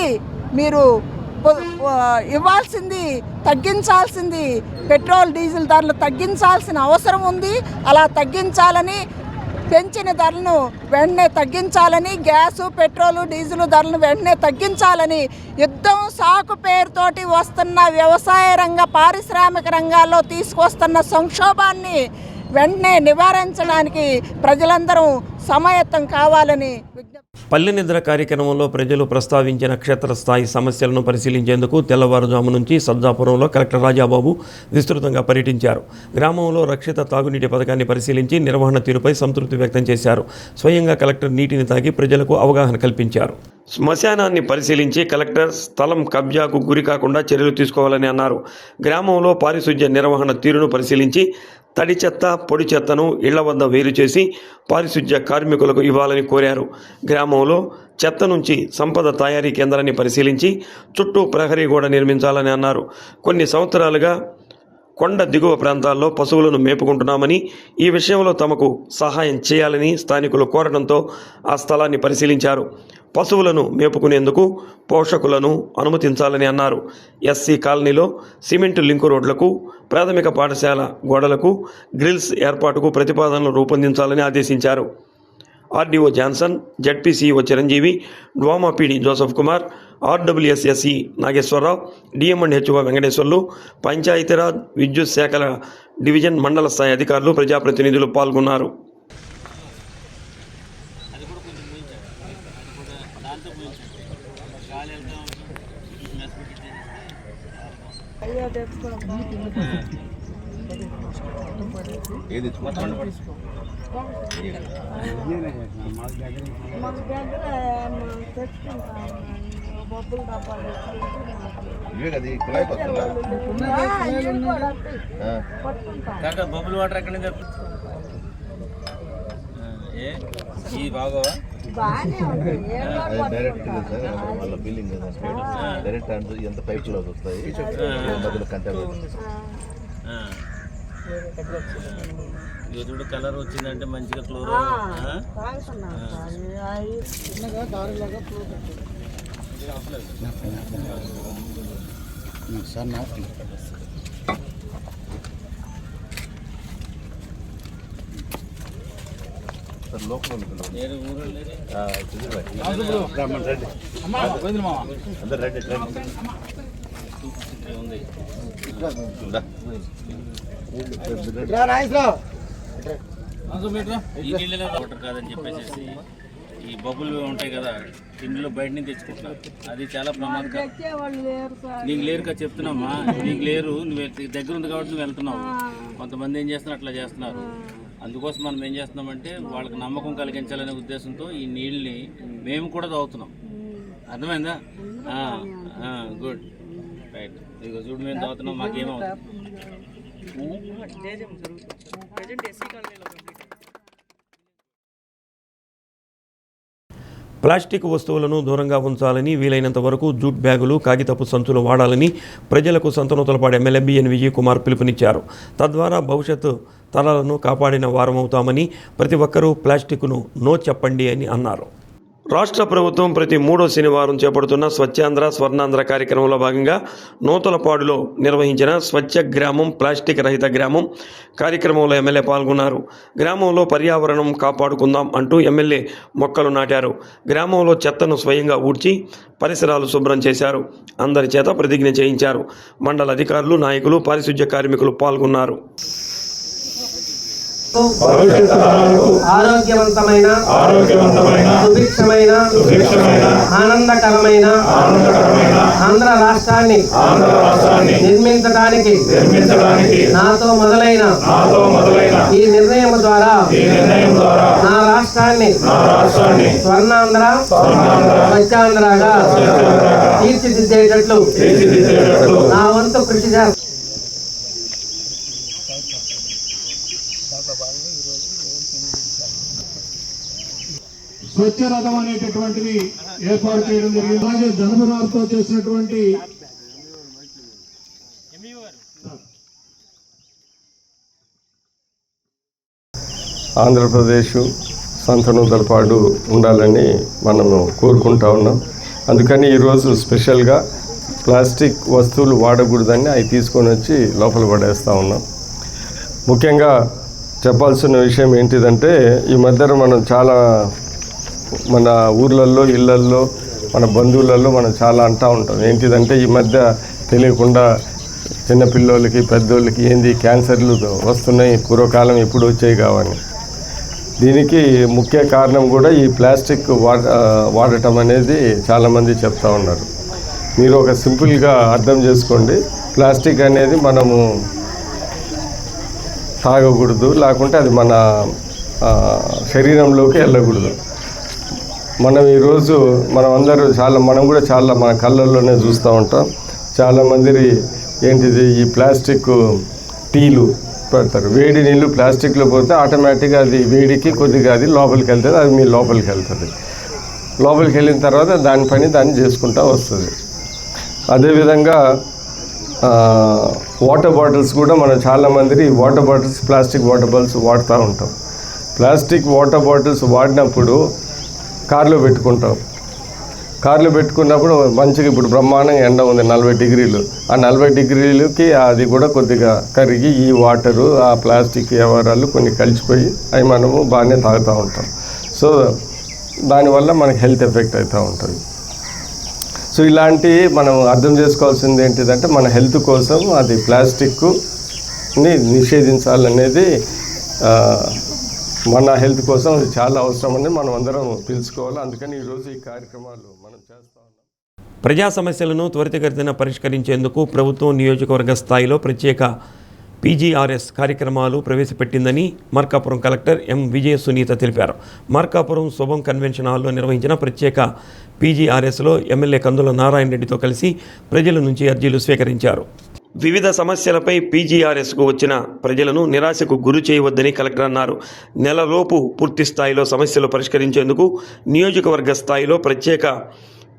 మీరు ఇవ్వాల్సింది తగ్గించాల్సింది పెట్రోల్, డీజిల్ ధరలు తగ్గించాల్సిన అవసరం ఉంది. అలా తగ్గించాలని, పెంచిన ధరలను వెంటనే తగ్గించాలని, గ్యాసు, పెట్రోలు, డీజిల్ ధరలను వెంటనే తగ్గించాలని, యుద్ధం సాకు పేరుతోటి వస్తున్న వ్యవసాయ రంగ, పారిశ్రామిక రంగాల్లో తీసుకొస్తున్న సంక్షోభాన్ని వెంటనే నివారించడానికి ప్రజలందరూ సమాయత్తం కావాలని విజ్ఞప్తి. పల్లె నిద్ర కార్యక్రమంలో ప్రజలు ప్రస్తావించిన క్షేత్రస్థాయి సమస్యలను పరిశీలించేందుకు తెల్లవారుజాము నుంచి సజ్జాపురంలో కలెక్టర్ రాజాబాబు విస్తృతంగా పర్యటించారు. గ్రామంలో రక్షిత తాగునీటి పథకాన్ని పరిశీలించి నిర్వహణ తీరుపై సంతృప్తి వ్యక్తం చేశారు. స్వయంగా కలెక్టర్ నీటిని తాగి ప్రజలకు అవగాహన కల్పించారు. శ్మశానాన్ని పరిశీలించి కలెక్టర్ స్థలం కబ్జాకు గురి కాకుండా చర్యలు తీసుకోవాలని అన్నారు. గ్రామంలో పారిశుధ్య నిర్వహణ తీరును పరిశీలించి తడి చెత్త, పొడి చెత్తను ఇళ్ల వద్ద వేరు చేసి పారిశుధ్య కార్మికులకు ఇవ్వాలని కోరారు. గ్రామంలో చెత్త నుంచి సంపద తయారీ కేంద్రాన్ని పరిశీలించి చుట్టూ ప్రహరీ గోడ నిర్మించాలని అన్నారు. కొన్ని సంవత్సరాలుగా కొండ దిగువ ప్రాంతాల్లో పశువులను మేపుకుంటున్నామని, ఈ విషయంలో తమకు సహాయం చేయాలని స్థానికులు కోరడంతో ఆ స్థలాన్ని పరిశీలించారు. పశువులను మేపుకునేందుకు పోషకులను అనుమతించాలని అన్నారు. ఎస్సీ కాలనీలో సిమెంటు లింకు రోడ్లకు, ప్రాథమిక పాఠశాల గోడలకు గ్రిల్స్ ఏర్పాటుకు ప్రతిపాదనలు రూపొందించాలని ఆదేశించారు. RDO Johnson, ZPCEO Chiranjeevi, DWAMA PD Joseph Kumar, RWSSE Nageswararao, DM and HO Venkateswarlu, Panchayatraj, విద్యుత్ శాఖల డివిజన్, మండల స్థాయి అధికారులు, ప్రజాప్రతినిధులు పాల్గొన్నారు. బబుల్ వాటర్ ఎక్కడ బాగోవా డైరెక్ట్ ఎంత పైప్ లో వస్తాయి చూడు కలర్ వచ్చిందంటే మంచిగా క్లోరో లోకల్ అందరు రెడీ వాటర్ కాదని చెప్పేసి ఈ బబుల్ ఉంటాయి కదా, ఇందులో బయట నుంచి తెచ్చుకుంటున్నారు. అది చాలా ప్రమాదకరం. నీకు లేరుగా చెప్తున్నామా, నీకు లేరు, నువ్వు దగ్గర ఉంది కాబట్టి నువ్వు వెళ్తున్నావు. కొంతమంది ఏం చేస్తున్నారు, అట్లా చేస్తున్నారు. అందుకోసం మనం ఏం చేస్తున్నామంటే వాళ్ళకి నమ్మకం కలిగించాలనే ఉద్దేశంతో ఈ నీళ్ళని మేము కూడా తాగుతున్నాం. అర్థమైందా? Good, right. ఇదిగో చూడు, మేము తాగుతున్నాం, మాకేమవుతుంది. ప్లాస్టిక్ వస్తువులను దూరంగా ఉంచాలని, వీలైనంత వరకు జూట్ బ్యాగులు, కాగితపు సంచులు వాడాలని ప్రజలకు సంతనూతలపాడు ఎమ్మెల్యే బిఎన్ విజయ్ కుమార్ పిలుపునిచ్చారు. తద్వారా భవిష్యత్తు తరాలను కాపాడిన వారమవుతామని, ప్రతి ఒక్కరూ ప్లాస్టిక్ను నో చెప్పండి అని అన్నారు. రాష్ట్ర ప్రభుత్వం ప్రతి 3వ శనివారం చేపడుతున్న స్వచ్ఛాంధ్ర స్వర్ణాంధ్ర కార్యక్రమంలో భాగంగా నూతలపాడులో నిర్వహించిన స్వచ్ఛ గ్రామం, ప్లాస్టిక్ రహిత గ్రామం కార్యక్రమంలో ఎమ్మెల్యే పాల్గొన్నారు. గ్రామంలో పర్యావరణం కాపాడుకుందాం అంటూ ఎమ్మెల్యే మొక్కలు నాటారు. గ్రామంలో చెత్తను స్వయంగా ఊడ్చి పరిసరాలు శుభ్రం చేశారు. అందరి చేత ప్రతిజ్ఞ చేయించారు. మండల అధికారులు, నాయకులు, పారిశుధ్య కార్మికులు పాల్గొన్నారు. ఆరోగ్యవంతమైన సుభిక్షమైన ఆనందకరమైన ఆంధ్ర రాష్ట్రాన్ని నిర్మించడానికి నాతో మొదలైన ఈ నిర్ణయం ద్వారా నా రాష్ట్రాన్ని స్వర్ణాంధ్ర స్వచ్ఛాంధ్రగా తీర్చిదిద్దేటట్లు నా వంతు కృషి చేస్తాను. స్వచ్ఛ రథం అనేటటువంటిది ఏర్పాటు చేయడం జరిగింది. అలాగే జనపనాలతో చేసినటువంటి ఆంధ్రప్రదేశ్ సంతనూతల పాటు ఉండాలని మనము కోరుకుంటా ఉన్నాం. అందుకని ఈరోజు స్పెషల్గా ప్లాస్టిక్ వస్తువులు వాడకూడదని అవి తీసుకొని వచ్చి లోపల పడేస్తూ ఉన్నాం. ముఖ్యంగా చెప్పాల్సిన విషయం ఏంటిదంటే ఈ మధ్యన మనం చాలా మన ఊర్లల్లో ఇళ్ళల్లో మన బంధువులలో మనం చాలా అంటూ ఉంటాం. ఏంటిదంటే ఈ మధ్య తెలియకుండా చిన్నపిల్లలకి పెద్దోళ్ళకి ఏంది క్యాన్సర్లు వస్తున్నాయి, పూర్వకాలం ఎప్పుడు వచ్చాయి కావని. దీనికి ముఖ్య కారణం కూడా ఈ ప్లాస్టిక్ వాడటం అనేది చాలామంది చెప్తా ఉన్నారు. మీరు ఒక సింపుల్గా అర్థం చేసుకోండి, ప్లాస్టిక్ అనేది మనము తాగకూడదు, లేకుంటే అది మన శరీరంలోకి వెళ్ళకూడదు. మనం ఈరోజు మనం కూడా చాలా మన కళ్ళల్లోనే చూస్తూ ఉంటాం. చాలామంది ఏంటిది ఈ ప్లాస్టిక్ టీలు పెడతారు, వేడి నీళ్ళు ప్లాస్టిక్లో పోతే ఆటోమేటిక్గా అది వేడికి కొద్దిగా అది లోపలికి వెళ్తుంది, అది మీ లోపలికి వెళ్తుంది. లోపలికి వెళ్ళిన తర్వాత దాని పని దాన్ని చేసుకుంటూ వస్తుంది. అదేవిధంగా వాటర్ బాటిల్స్ కూడా మనం చాలామంది water bottles plastic water bottles వాడుతూ ఉంటాం. ప్లాస్టిక్ వాటర్ బాటిల్స్ వాడినప్పుడు కార్లో పెట్టుకుంటాం. కార్లో పెట్టుకున్నప్పుడు మంచిగా ఇప్పుడు బ్రహ్మాండంగా ఎండ ఉంది 40 డిగ్రీలు. ఆ 40 డిగ్రీలకి అది కూడా కొద్దిగా కరిగి ఈ వాటరు ఆ ప్లాస్టిక్ వ్యవహారాలు కొన్ని కలిసిపోయి అవి మనము బాగానే తాగుతూ ఉంటాం. సో దానివల్ల మనకి హెల్త్ ఎఫెక్ట్ అవుతూ ఉంటుంది. సో ఇలాంటి మనం అర్థం చేసుకోవాల్సింది ఏంటిదంటే మన హెల్త్ కోసం అది ప్లాస్టిక్ని నిషేధించాలనేది మన హెల్త్ కోసం అది చాలా అవసరం అని మనం అందరం తెలుసుకోవాలి. అందుకని ఈరోజు ఈ కార్యక్రమాలు మనం చేస్తూ ఉన్నాం. ప్రజా సమస్యలను త్వరితగతిన పరిష్కరించేందుకు ప్రభుత్వం నియోజకవర్గ స్థాయిలో ప్రత్యేక పీజీఆర్ఎస్ కార్యక్రమాలు ప్రవేశపెట్టిందని మార్కాపురం కలెక్టర్ ఎం విజయ సునీత తెలిపారు. మార్కాపురం శుభం కన్వెన్షన్ హాల్లో నిర్వహించిన ప్రత్యేక పీజీఆర్ఎస్లో ఎమ్మెల్యే కందుల నారాయణ రెడ్డితో కలిసి ప్రజల నుంచి అర్జీలు స్వీకరించారు. వివిధ సమస్యలపై పీజీఆర్ఎస్కు వచ్చిన ప్రజలను నిరాశకు గురి చేయవద్దని కలెక్టర్ అన్నారు. నెలలోపు పూర్తి స్థాయిలో సమస్యలు పరిష్కరించేందుకు నియోజకవర్గ స్థాయిలో ప్రత్యేక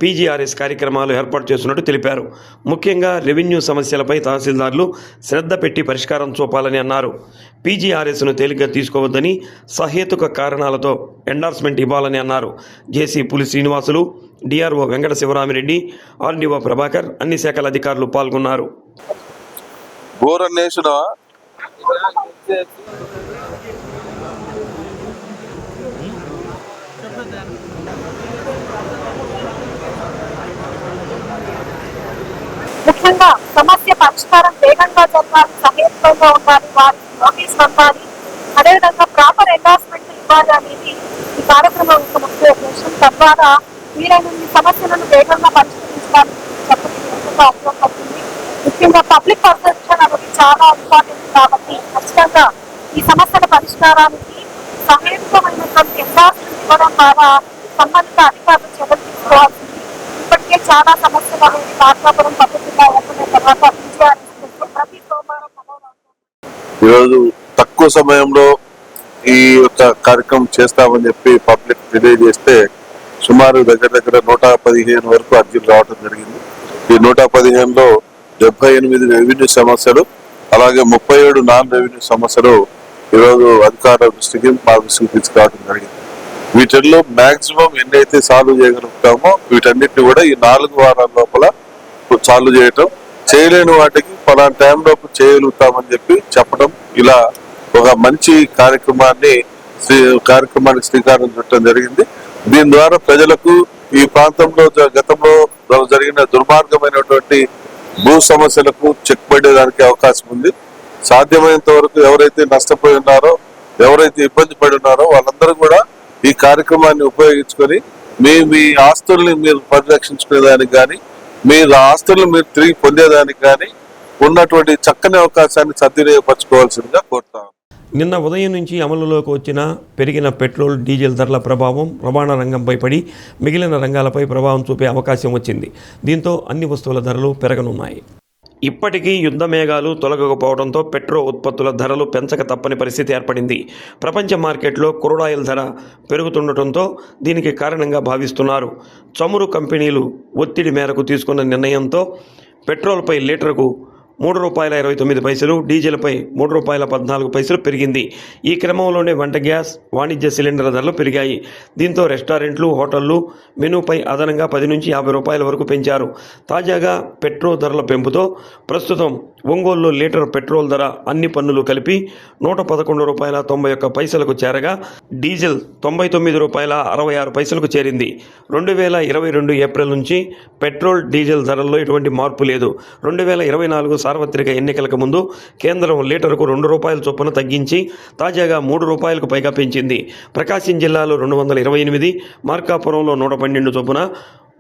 పీజీఆర్ఎస్ కార్యక్రమాలు ఏర్పాటు చేస్తున్నట్టు తెలిపారు. ముఖ్యంగా రెవెన్యూ సమస్యలపై తహసీల్దార్లు శ్రద్ధ పెట్టి పరిష్కారం చూపాలని అన్నారు. పీజీఆర్ఎస్ను తేలిగ్గా తీసుకోవద్దని, సహేతుక కారణాలతో ఎండార్స్మెంట్ ఇవ్వాలని అన్నారు. జేసీ పులి శ్రీనివాసులు, డిఆర్ఓ వెంకట శివరామిరెడ్డి, ఆర్డీఓ ప్రభాకర్, అన్ని శాఖల అధికారులు పాల్గొన్నారు. ముఖ్యంగా సమస్య పరిష్కారం వేగంగా జరగాలి, సహేతుకంగా ఉండాలి, వారికి నోటీస్ పంపాలి, అదేవిధంగా ప్రాపర్ ఎండార్స్మెంట్ ఇవ్వాలి అనేది ఈ కార్యక్రమం యొక్క ముఖ్య ఉద్దేశం. తద్వారా వీరైనన్ని సమస్యలను వేగంగా పరిష్కరించడానికి చెప్పడంగా ఉపయోగపడుతుంది. ముఖ్యంగా పబ్లిక్ పర్సెప్షన్ అనేది చాలా ఇంపార్టెంట్ కాబట్టి ఖచ్చితంగా ఈ సమస్యల పరిష్కారానికి సహేతుకమైనటువంటి ఎండార్స్మెంట్ ఇవ్వడం ద్వారా సంబంధిత అధికారులు చర్యలు తీసుకోవాల్సింది. ఇప్పటికే చాలా సమస్యలు అనేది మార్కాపురం పద్ధతిగా ఏర్పడిన తర్వాత ప్రతి సోమవారం ఈరోజు తక్కువ సమయంలో ఈ యొక్క కార్యక్రమం చేస్తామని చెప్పి పబ్లిక్ తెలియజేస్తే సుమారు దగ్గర 115 వరకు అర్జీలు రావడం జరిగింది. ఈ 115లో 78 రెవెన్యూ సమస్యలు, అలాగే 37 నాన్ రెవెన్యూ సమస్యలు ఈరోజు అధికారుల దృష్టికి మా దృష్టికి తీసుకురావడం జరిగింది. వీటిల్లో మాక్సిమం ఎన్నైతే సాల్వ్ చేయగలుగుతామో వీటన్నిటిని కూడా ఈ 4 వారాల లోపల సాల్వ్ చేయటం, చేయలేని వాటికి పలానా టైం లోపు చేయగలుగుతామని చెప్పి చెప్పడం, ఇలా ఒక మంచి కార్యక్రమానికి శ్రీకారం చుట్టడం జరిగింది. దీని ద్వారా ప్రజలకు ఈ ప్రాంతంలో గతంలో జరిగిన దుర్మార్గమైనటువంటి భూ సమస్యలకు చెక్ పడేదానికి అవకాశం ఉంది. సాధ్యమైనంత వరకు ఎవరైతే నష్టపోయి ఉన్నారో ఎవరైతే ఇబ్బంది పడి ఉన్నారో వాళ్ళందరూ కూడా ఈ కార్యక్రమాన్ని ఉపయోగించుకొని మీ ఆస్తుల్ని మీరు పరిరక్షించుకునేదానికి కానీ మీ ఆస్తులను మీరు తిరిగి పొందేదానికి కానీ ఉన్నటువంటి చక్కని అవకాశాన్ని సద్వినియోగపరచుకోవాల్సిందిగా కోరుతాం. నిన్న ఉదయం నుంచి అమలులోకి వచ్చిన పెరిగిన పెట్రోల్ డీజిల్ ధరల ప్రభావం రవాణా రంగంపై పడి మిగిలిన రంగాలపై ప్రభావం చూపే అవకాశం వచ్చింది. దీంతో అన్ని వస్తువుల ధరలు పెరగనున్నాయి. ఇప్పటికీ యుద్ధ మేఘాలు తొలగకపోవడంతో పెట్రోల్ ఉత్పత్తుల ధరలు పెంచక తప్పని పరిస్థితి ఏర్పడింది. ప్రపంచ మార్కెట్లో క్రూడ్ ఆయిల్ ధర పెరుగుతుండటంతో దీనికి కారణంగా భావిస్తున్నారు. చమురు కంపెనీలు ఒత్తిడి మేరకు తీసుకున్న నిర్ణయంతో పెట్రోల్పై లీటరుకు ₹3.29, డీజిల్పై ₹3.14 పెరిగింది. ఈ క్రమంలోనే వంట గ్యాస్, వాణిజ్య సిలిండర్ ధరలు పెరిగాయి. దీంతో రెస్టారెంట్లు, హోటళ్లు మెనూపై అదనంగా ₹10 నుంచి ₹50 వరకు పెంచారు. తాజాగా పెట్రోల్ ధరల పెంపుతో ప్రస్తుతం ఒంగోలులో లీటర్ పెట్రోల్ ధర అన్ని పన్నులు కలిపి ₹111.91 చేరగా డీజిల్ ₹99.66 చేరింది. 2022 ఏప్రిల్ నుంచి పెట్రోల్, డీజిల్ ధరల్లో ఎటువంటి మార్పు లేదు. 2024 సార్వత్రిక ఎన్నికలకు ముందు కేంద్రం లీటరుకు ₹2 చొప్పున తగ్గించి తాజాగా ₹3 పైగా పెంచింది. ప్రకాశం జిల్లాలో 228, మార్కాపురంలో 112 చొప్పున,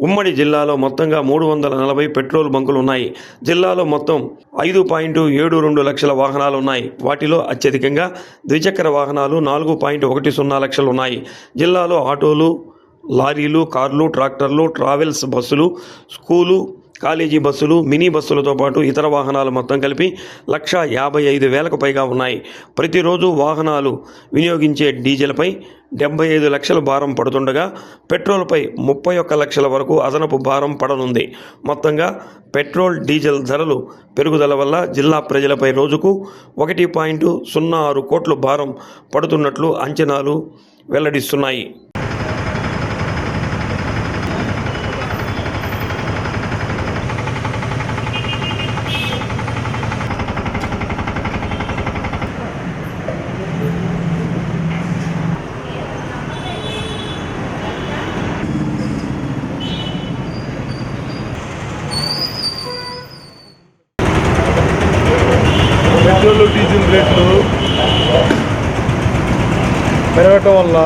ఉమ్మడి జిల్లాలో మొత్తంగా 340 పెట్రోల్ బంకులు ఉన్నాయి. జిల్లాలో మొత్తం 5.72 లక్షల వాహనాలు ఉన్నాయి. వాటిలో అత్యధికంగా ద్విచక్ర వాహనాలు 4.10 లక్షలు ఉన్నాయి. జిల్లాలో ఆటోలు, లారీలు, కార్లు, ట్రాక్టర్లు, ట్రావెల్స్ బస్సులు, స్కూలు, కాలేజీ బస్సులు, మినీ బస్సులతో పాటు ఇతర వాహనాలు మొత్తం కలిపి 1,55,000కు పైగా ఉన్నాయి. ప్రతిరోజు వాహనాలు వినియోగించే డీజిల్పై 75 లక్షల భారం పడుతుండగా పెట్రోల్పై 31 లక్షల వరకు అదనపు భారం పడనుంది. మొత్తంగా పెట్రోల్, డీజిల్ ధరలు పెరుగుదల వల్ల జిల్లా ప్రజలపై రోజుకు 1.06 కోట్ల భారం పడుతున్నట్లు అంచనాలు వెల్లడిస్తున్నాయి. పెట్రోల్, డీజిల్ రేట్లు పెరగటం వల్ల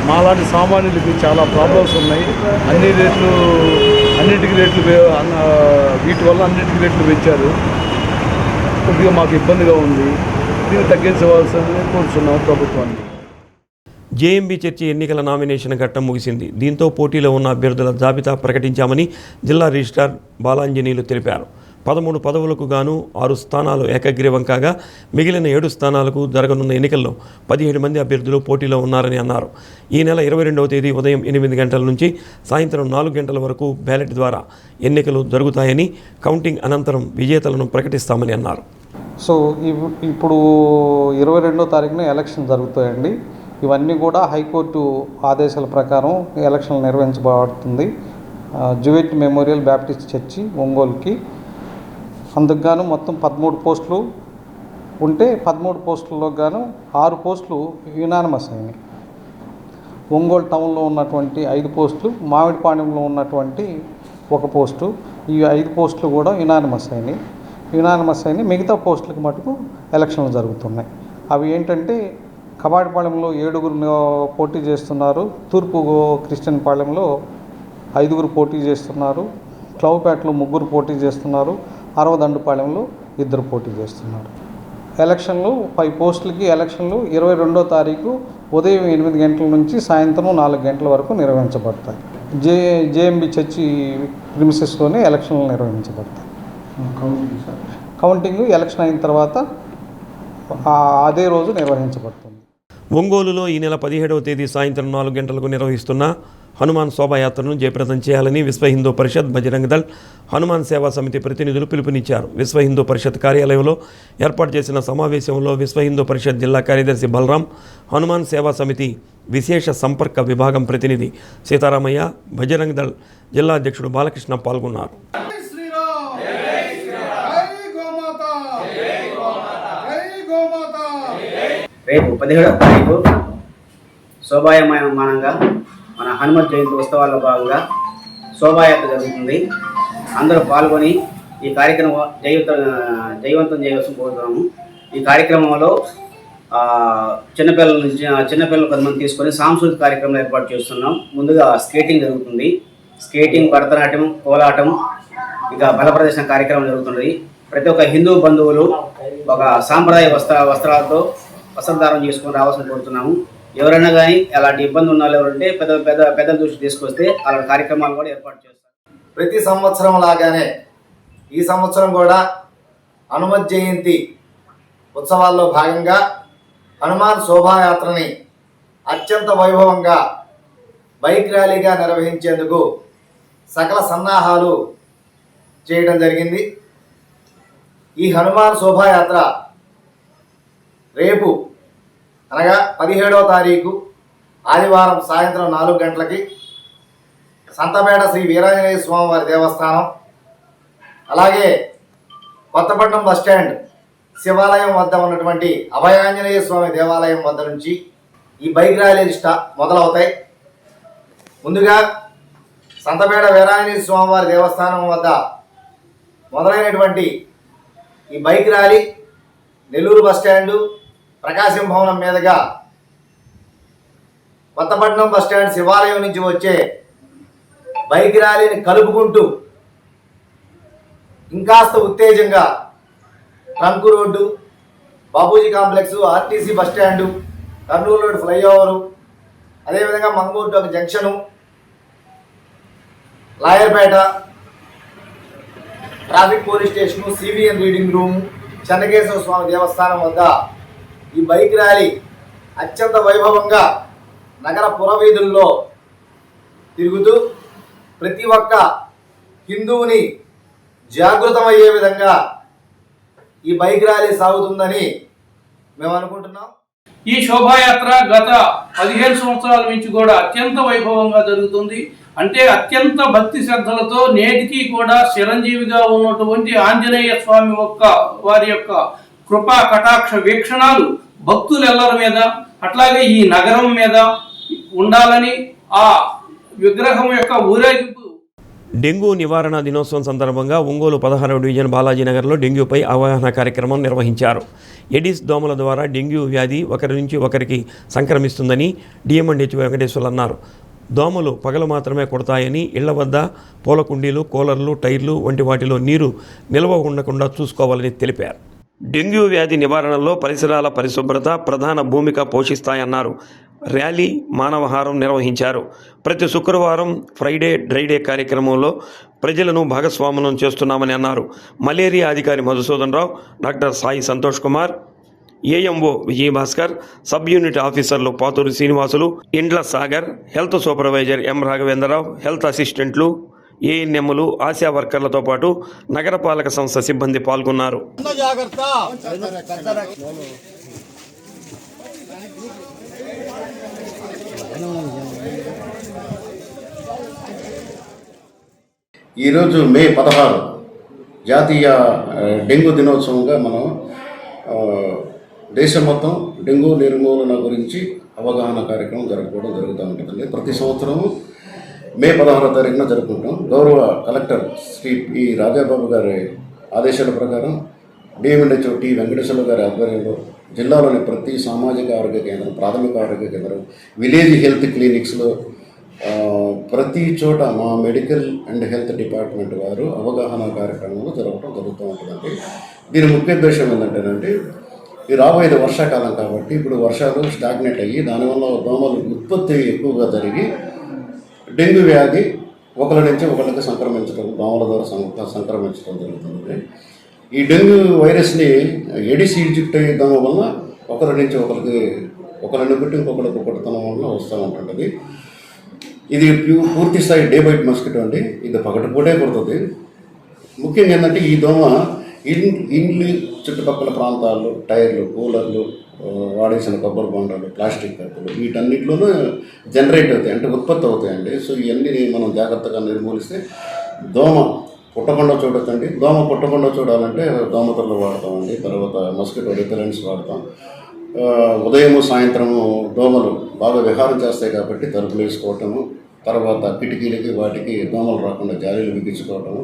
మాలాంటి సామాన్యులకి చాలా ప్రాబ్లమ్స్ ఉన్నాయి. అన్నిటికీ రేట్లు వీటి వల్ల అన్నిటికీ రేట్లు పెంచారు. కొద్దిగా మాకు ఇబ్బందిగా ఉంది. దీన్ని తగ్గించవలసిందని కోరుతున్నాం ప్రభుత్వాన్ని. జేఎంబీ చర్చి ఎన్నికల నామినేషన్ ఘట్టం ముగిసింది. దీంతో పోటీలో ఉన్న అభ్యర్థుల జాబితా ప్రకటించామని జిల్లా రిజిస్ట్రార్ బాలాంజనేయులు తెలిపారు. 13 పదవులకు గాను 6 స్థానాలు ఏకగ్రీవం కాగా మిగిలిన 7 స్థానాలకు జరగనున్న ఎన్నికల్లో 17 మంది అభ్యర్థులు పోటీలో ఉన్నారని అన్నారు. ఈ నెల 22వ తేదీ ఉదయం 8 గంటల నుంచి సాయంత్రం 4 గంటల వరకు బ్యాలెట్ ద్వారా ఎన్నికలు జరుగుతాయని, కౌంటింగ్ అనంతరం విజేతలను ప్రకటిస్తామని అన్నారు. సో ఇప్పుడు 22వ తారీఖున ఎలక్షన్ జరుగుతాయండి. ఇవన్నీ కూడా హైకోర్టు ఆదేశాల ప్రకారం ఎలక్షన్లు నిర్వహించబడుతుంది. జువెట్ మెమోరియల్ బ్యాప్టిస్ట్ చర్చి ఒంగోలుకి. అందుకు గాను మొత్తం 13 పోస్టులు ఉంటే 13 పోస్టుల్లో గాను 6 పోస్టులు యునానిమస్ అయినాయి. ఒంగోలు టౌన్లో ఉన్నటువంటి 5 పోస్టులు, మామిడిపాణ్యంలో ఉన్నటువంటి 1 పోస్టు, ఈ 5 పోస్టులు కూడా యునానిమస్ అయినాయి. మిగతా పోస్టులకు మటుకు ఎలక్షన్లు జరుగుతున్నాయి. అవి ఏంటంటే కబాడిపాళెంలో 7 పోటీ చేస్తున్నారు, తూర్పు క్రిస్టియన్ పాళెంలో 5 పోటీ చేస్తున్నారు, క్లౌపేటలో 3 పోటీ చేస్తున్నారు, అరవదండుపాళెంలో 2 పోటీ చేస్తున్నారు. ఎలక్షన్లు 5 పోస్టులకి ఎలక్షన్లు 22వ తారీఖు ఉదయం 8 గంటల నుంచి సాయంత్రం 4 గంటల వరకు నిర్వహించబడతాయి. జేఎంబీ చర్చి ప్రిమిసెస్లోనే ఎలక్షన్లు నిర్వహించబడతాయి. కౌంటింగ్ ఎలక్షన్ అయిన తర్వాత అదే రోజు నిర్వహించబడుతుంది. ఒంగోలులో ఈ నెల 17వ తేదీ సాయంత్రం 4 గంటలకు నిర్వహిస్తున్న హనుమాన్ శోభాయాత్రను జయప్రదం చేయాలని విశ్వ హిందూ పరిషత్, బజరంగ్ దళ్, హనుమాన్ సేవా సమితి ప్రతినిధులు పిలుపునిచ్చారు. విశ్వ హిందూ పరిషత్ కార్యాలయంలో ఏర్పాటు చేసిన సమావేశంలో విశ్వ హిందూ పరిషత్ జిల్లా కార్యదర్శి బలరాం, హనుమాన్ సేవా సమితి విశేష సంపర్క విభాగం ప్రతినిధి సీతారామయ్య, బజరంగ్ దళ్ జిల్లా అధ్యక్షుడు బాలకృష్ణ పాల్గొన్నారు. రేపు 17వ తారీఖు శోభాయమానంగా మన హనుమత్ జయంతి ఉత్సవాల్లో భాగంగా శోభాయాత్ర జరుగుతుంది. అందరూ పాల్గొని ఈ కార్యక్రమం జయవంతం చేయవలసిన కోరుతున్నాము. ఈ కార్యక్రమంలో చిన్నపిల్లలు కొంతమంది తీసుకొని సాంస్కృతిక కార్యక్రమాలు ఏర్పాటు చేస్తున్నాం. ముందుగా స్కేటింగ్ జరుగుతుంది. స్కేటింగ్, భరతనాట్యం, కోలాటం, ఇక బల ప్రదర్శన కార్యక్రమం జరుగుతున్నది. ప్రతి ఒక్క హిందూ బంధువులు ఒక సాంప్రదాయ వస్త్రాలతో వస్త్రధారణ చేసుకొని రావాల్సిన కోరుతున్నాము. ఎవరైనా కానీ అలాంటి ఇబ్బంది ఉన్న వాళ్ళు ఎవరంటే పెద్ద దృష్టి తీసుకొస్తే అలాంటి కార్యక్రమాలు కూడా ఏర్పాటు చేస్తారు. ప్రతి సంవత్సరం లాగానే ఈ సంవత్సరం కూడా హనుమత్ జయంతి ఉత్సవాల్లో భాగంగా హనుమాన్ శోభాయాత్రని అత్యంత వైభవంగా బైక్ ర్యాలీగా నిర్వహించేందుకు సకల సన్నాహాలు చేయడం జరిగింది. ఈ హనుమాన్ శోభాయాత్ర రేపు అనగా 17వ తారీఖు ఆదివారం సాయంత్రం 4 గంటలకి సంతపేట శ్రీ వీరాంజనేయ స్వామి వారి దేవస్థానం, అలాగే కొత్తపట్నం బస్టాండ్ శివాలయం వద్ద ఉన్నటువంటి అభయాంజనేయ స్వామి దేవాలయం వద్ద నుంచి ఈ బైక్ ర్యాలీలు మొదలవుతాయి. ముందుగా సంతపేట వీరాంజనేయ స్వామి వారి దేవస్థానం వద్ద మొదలైనటువంటి ఈ బైక్ ర్యాలీ నెల్లూరు బస్టాండు, ప్రకాశం భవనం మీదుగా కొత్తపట్నం బస్టాండ్ శివాలయం నుంచి వచ్చే బైక్ ర్యాలీని కలుపుకుంటూ ఇంకాస్త ఉత్తేజంగా trunk road, Babuji complex, RTC bus stand, Kurnool road flyover, అదేవిధంగా మంగళూరు ఒక junction, Lawyerpet traffic police station, CVN reading room, Chennakeshwara Swamy దేవస్థానం వద్ద ఈ బైక్ ర్యాలీ అత్యంత వైభవంగా నగర పురవీధుల్లో తిరుగుతూ ప్రతి ఒక్క హిందువుని జాగృతమయ్యే విధంగా ఈ బైక్ ర్యాలీ సాగుతుందని మేము అనుకుంటున్నాం. ఈ శోభాయాత్ర గత 15 సంవత్సరాల నుంచి కూడా అత్యంత వైభవంగా జరుగుతుంది. అంటే అత్యంత భక్తి శ్రద్ధలతో నేటికి కూడా చిరంజీవిగా ఉన్నటువంటి ఆంజనేయ స్వామి వారి యొక్క కృపా కటాక్ష వీక్షణాలు భక్తులెల్లరి మీద, అట్లాగే ఈ నగరం మీద ఉండాలని ఆ విగ్రహం యొక్క ఊరేగింపు. డెంగ్యూ నివారణ దినోత్సవం సందర్భంగా ఒంగోలు 16వ డివిజన్ బాలాజీనగర్లో డెంగ్యూపై అవగాహన కార్యక్రమం నిర్వహించారు. ఎడిస్ దోమల ద్వారా డెంగ్యూ వ్యాధి ఒకరి నుంచి ఒకరికి సంక్రమిస్తుందని డిఎంఎండ్హెచ్ వెంకటేశ్వర్లు అన్నారు. దోమలు పగలు మాత్రమే కొడతాయని, ఇళ్ల వద్ద పూల కుండీలు, కూలర్లు, టైర్లు వంటి వాటిలో నీరు నిల్వ ఉండకుండా చూసుకోవాలని తెలిపారు. డెంగ్యూ వ్యాధి నివారణలో పరిసరాల పరిశుభ్రత ప్రధాన భూమిక పోషిస్తాయన్నారు. ర్యాలీ, మానవహారం నిర్వహించారు. ప్రతి శుక్రవారం ఫ్రైడే డ్రైడే కార్యక్రమంలో ప్రజలను భాగస్వాములను చేస్తున్నామని అన్నారు. మలేరియా అధికారి Madhusudan Rao, doctor Sai Santosh Kumar, AMO Vijayabhaskar, sub unit ఆఫీసర్లు Pathuri Srinivasulu, Indla Sagar, health supervisor M Raghavendrarao, health అసిస్టెంట్లు, ఏఎన్ఎంలు, ఆశా వర్కర్లతో పాటు నగరపాలక సంస్థ సిబ్బంది పాల్గొన్నారు. ఈరోజు మే 16 జాతీయ డెంగ్యూ దినోత్సవంగా మనం దేశం మొత్తం డెంగ్యూ నిర్మూలన గురించి అవగాహన కార్యక్రమం జరుపుకోవడం జరుగుతూ ఉంటుందండి. ప్రతి సంవత్సరం మే 16వ తారీఖున జరుపుకుంటాం. గౌరవ కలెక్టర్ శ్రీ పి రాజాబాబు గారి ఆదేశాల ప్రకారం డిఎంఎండ్హెచ్ టి వెంకటేశ్వర్లు గారి ఆధ్వర్యంలో జిల్లాలోని ప్రతి సామాజిక ఆరోగ్య కేంద్రం, ప్రాథమిక ఆరోగ్య కేంద్రం, విలేజ్ హెల్త్ క్లినిక్స్లో ప్రతి చోట మా మెడికల్ అండ్ హెల్త్ డిపార్ట్మెంట్ వారు అవగాహన కార్యక్రమాలు జరుగుతూ ఉంటుందండి. దీని ముఖ్య ఉద్దేశం ఏంటంటేనండి, ఈ రాబోయేది వర్షాకాలం కాబట్టి ఇప్పుడు వర్షాలు స్టాగ్నేట్ అయ్యి దానివల్ల దోమలు ఉత్పత్తి ఎక్కువగా జరిగి డెంగ్యూ వ్యాధి ఒకరి నుంచి ఒకరికి సంక్రమించడం, దోమల ద్వారా సంక్రమించడం జరుగుతుంది. ఈ డెంగ్యూ వైరస్ని ఎడిస్ ఈజిప్ట్ దోమ వలన ఒకరి నుంచి ఒకరిని బట్టి ఇంకొకరికి కొట్టడం వలన వస్తూ ఉంటుంటుంది. ఇది పూర్తి స్థాయి డే బైట్ మస్కిటో అండి. ఇది పగటిపూటే కొడుతుంది. ముఖ్యంగా ఏంటంటే ఈ దోమ ఇండ్లు చుట్టుపక్కల ప్రాంతాల్లో టైర్లు, కూలర్లు, వాడేసిన కొబ్బరి బొండాలు, ప్లాస్టిక్ కప్పులు వీటన్నిటిలోనూ జనరేట్ అవుతాయి, అంటే ఉత్పత్తి అవుతాయండి. సో ఇవన్నీ మనం జాగ్రత్తగా నిర్మూలిస్తే దోమ పుట్టకుండా చూడొచ్చండి. దోమ పుట్టకుండా చూడాలంటే దోమతెరలు వాడతామండి. తర్వాత మస్కిటో రిపెలెంట్స్ వాడతాం. ఉదయము సాయంత్రము దోమలు బాగా విహారం చేస్తాయి కాబట్టి తలుపులు వేసుకోవటము, తర్వాత కిటికీలకి వాటికి దోమలు రాకుండా జాలీలు బిగించుకోవటము,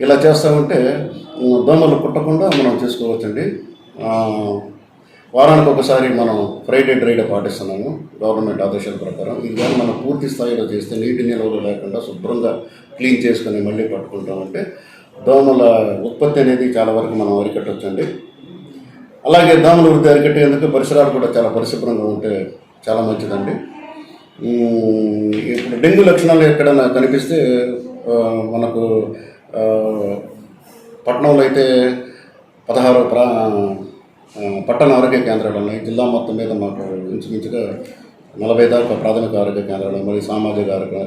ఇలా చేస్తామంటే దోమలు పుట్టకుండా మనం చేసుకోవచ్చండి. వారానికి ఒకసారి మనం ఫ్రైడే డ్రైడే పాటిస్తున్నాము గవర్నమెంట్ ఆదేశాల ప్రకారం. ఇది కానీ మనం పూర్తి స్థాయిలో చేస్తే నీటి నిల్వలు లేకుండా శుభ్రంగా క్లీన్ చేసుకుని మళ్ళీ పట్టుకుంటామంటే దోమల ఉత్పత్తి అనేది చాలా వరకు మనం అరికట్టవచ్చండి. అలాగే దోమల వృద్ధి అరికట్టేందుకు పరిసరాలు కూడా చాలా పరిశుభ్రంగా ఉంటే చాలా మంచిదండి. ఇప్పుడు డెంగ్యూ లక్షణాలు ఎక్కడైనా కనిపిస్తే మనకు పట్టణంలో అయితే 16 పట్టణ ఆరోగ్య కేంద్రాలు ఉన్నాయి. జిల్లా మొత్తం మీద మాకు ఇంచుమించుగా 40 దాకా ప్రాథమిక ఆరోగ్య కేంద్రాలు మరియు సామాజిక ఆరోగ్య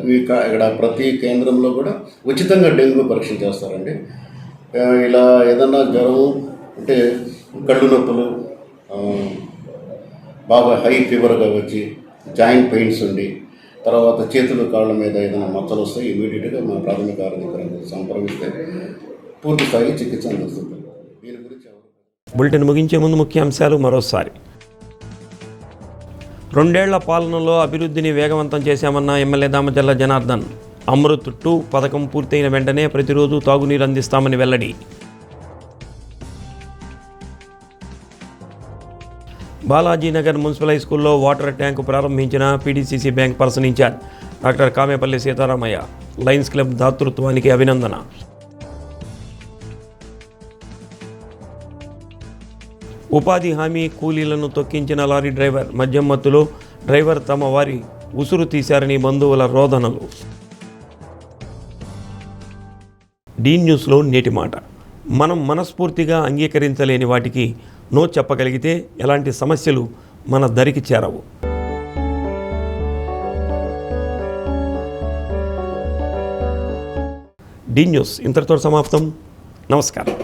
ఇక్కడ ప్రతి కేంద్రంలో కూడా ఉచితంగా డెంగ్యూ పరీక్షలు చేస్తారండి. ఇలా ఏదన్నా జ్వరం అంటే కళ్ళు నొప్పులు, బాగా హై ఫీవర్గా వచ్చి జాయింట్ పెయిన్స్ ఉండి తర్వాత చేతులు కాళ్ళ మీద ఏదైనా మచ్చలు వస్తే ఇమీడియట్గా మా ప్రాథమిక ఆరోగ్య కేంద్రం సంప్రదిస్తే పూర్తి స్థాయి చికిత్స అందిస్తుంది. దీని గురించి బులెటిన్ ముగించే ముందు ముఖ్యాంశాలు మరోసారి. 2 ఏళ్ల పాలనలో అభివృద్ధిని వేగవంతం చేశామన్న ఎమ్మెల్యే దామచర్ల జనార్దన్. అమృత్ 2 పథకం పూర్తయిన వెంటనే ప్రతిరోజు తాగునీరు అందిస్తామని వెల్లడి. బాలాజీనగర్ మున్సిపల్ హై స్కూల్లో వాటర్ ట్యాంకు ప్రారంభించిన PDCC bank person in charge doctor Kamepalli Sitaramayya. Lions Club దాతృత్వానికి అభినందన. ఉపాధి హామీ కూలీలను తొక్కించిన లారీ డ్రైవర్. మద్యం మత్తులో డ్రైవర్ తమ వారి ఉసురు తీశారని బంధువుల రోదనలు. డీ న్యూస్లో నేటి మాట. మనం మనస్ఫూర్తిగా అంగీకరించలేని వాటికి నో చెప్పగలిగితే ఎలాంటి సమస్యలు మన దరికి చేరవు. డీ న్యూస్ ఇంతటితో సమాప్తం. నమస్కారం.